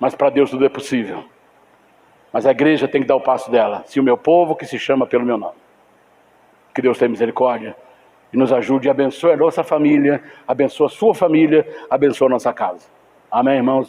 mas para Deus tudo é possível. Mas a igreja tem que dar o passo dela. Se o meu povo que se chama pelo meu nome. Que Deus tenha misericórdia e nos ajude e abençoe a nossa família, abençoe a sua família, abençoe a nossa casa. Amém, irmãos?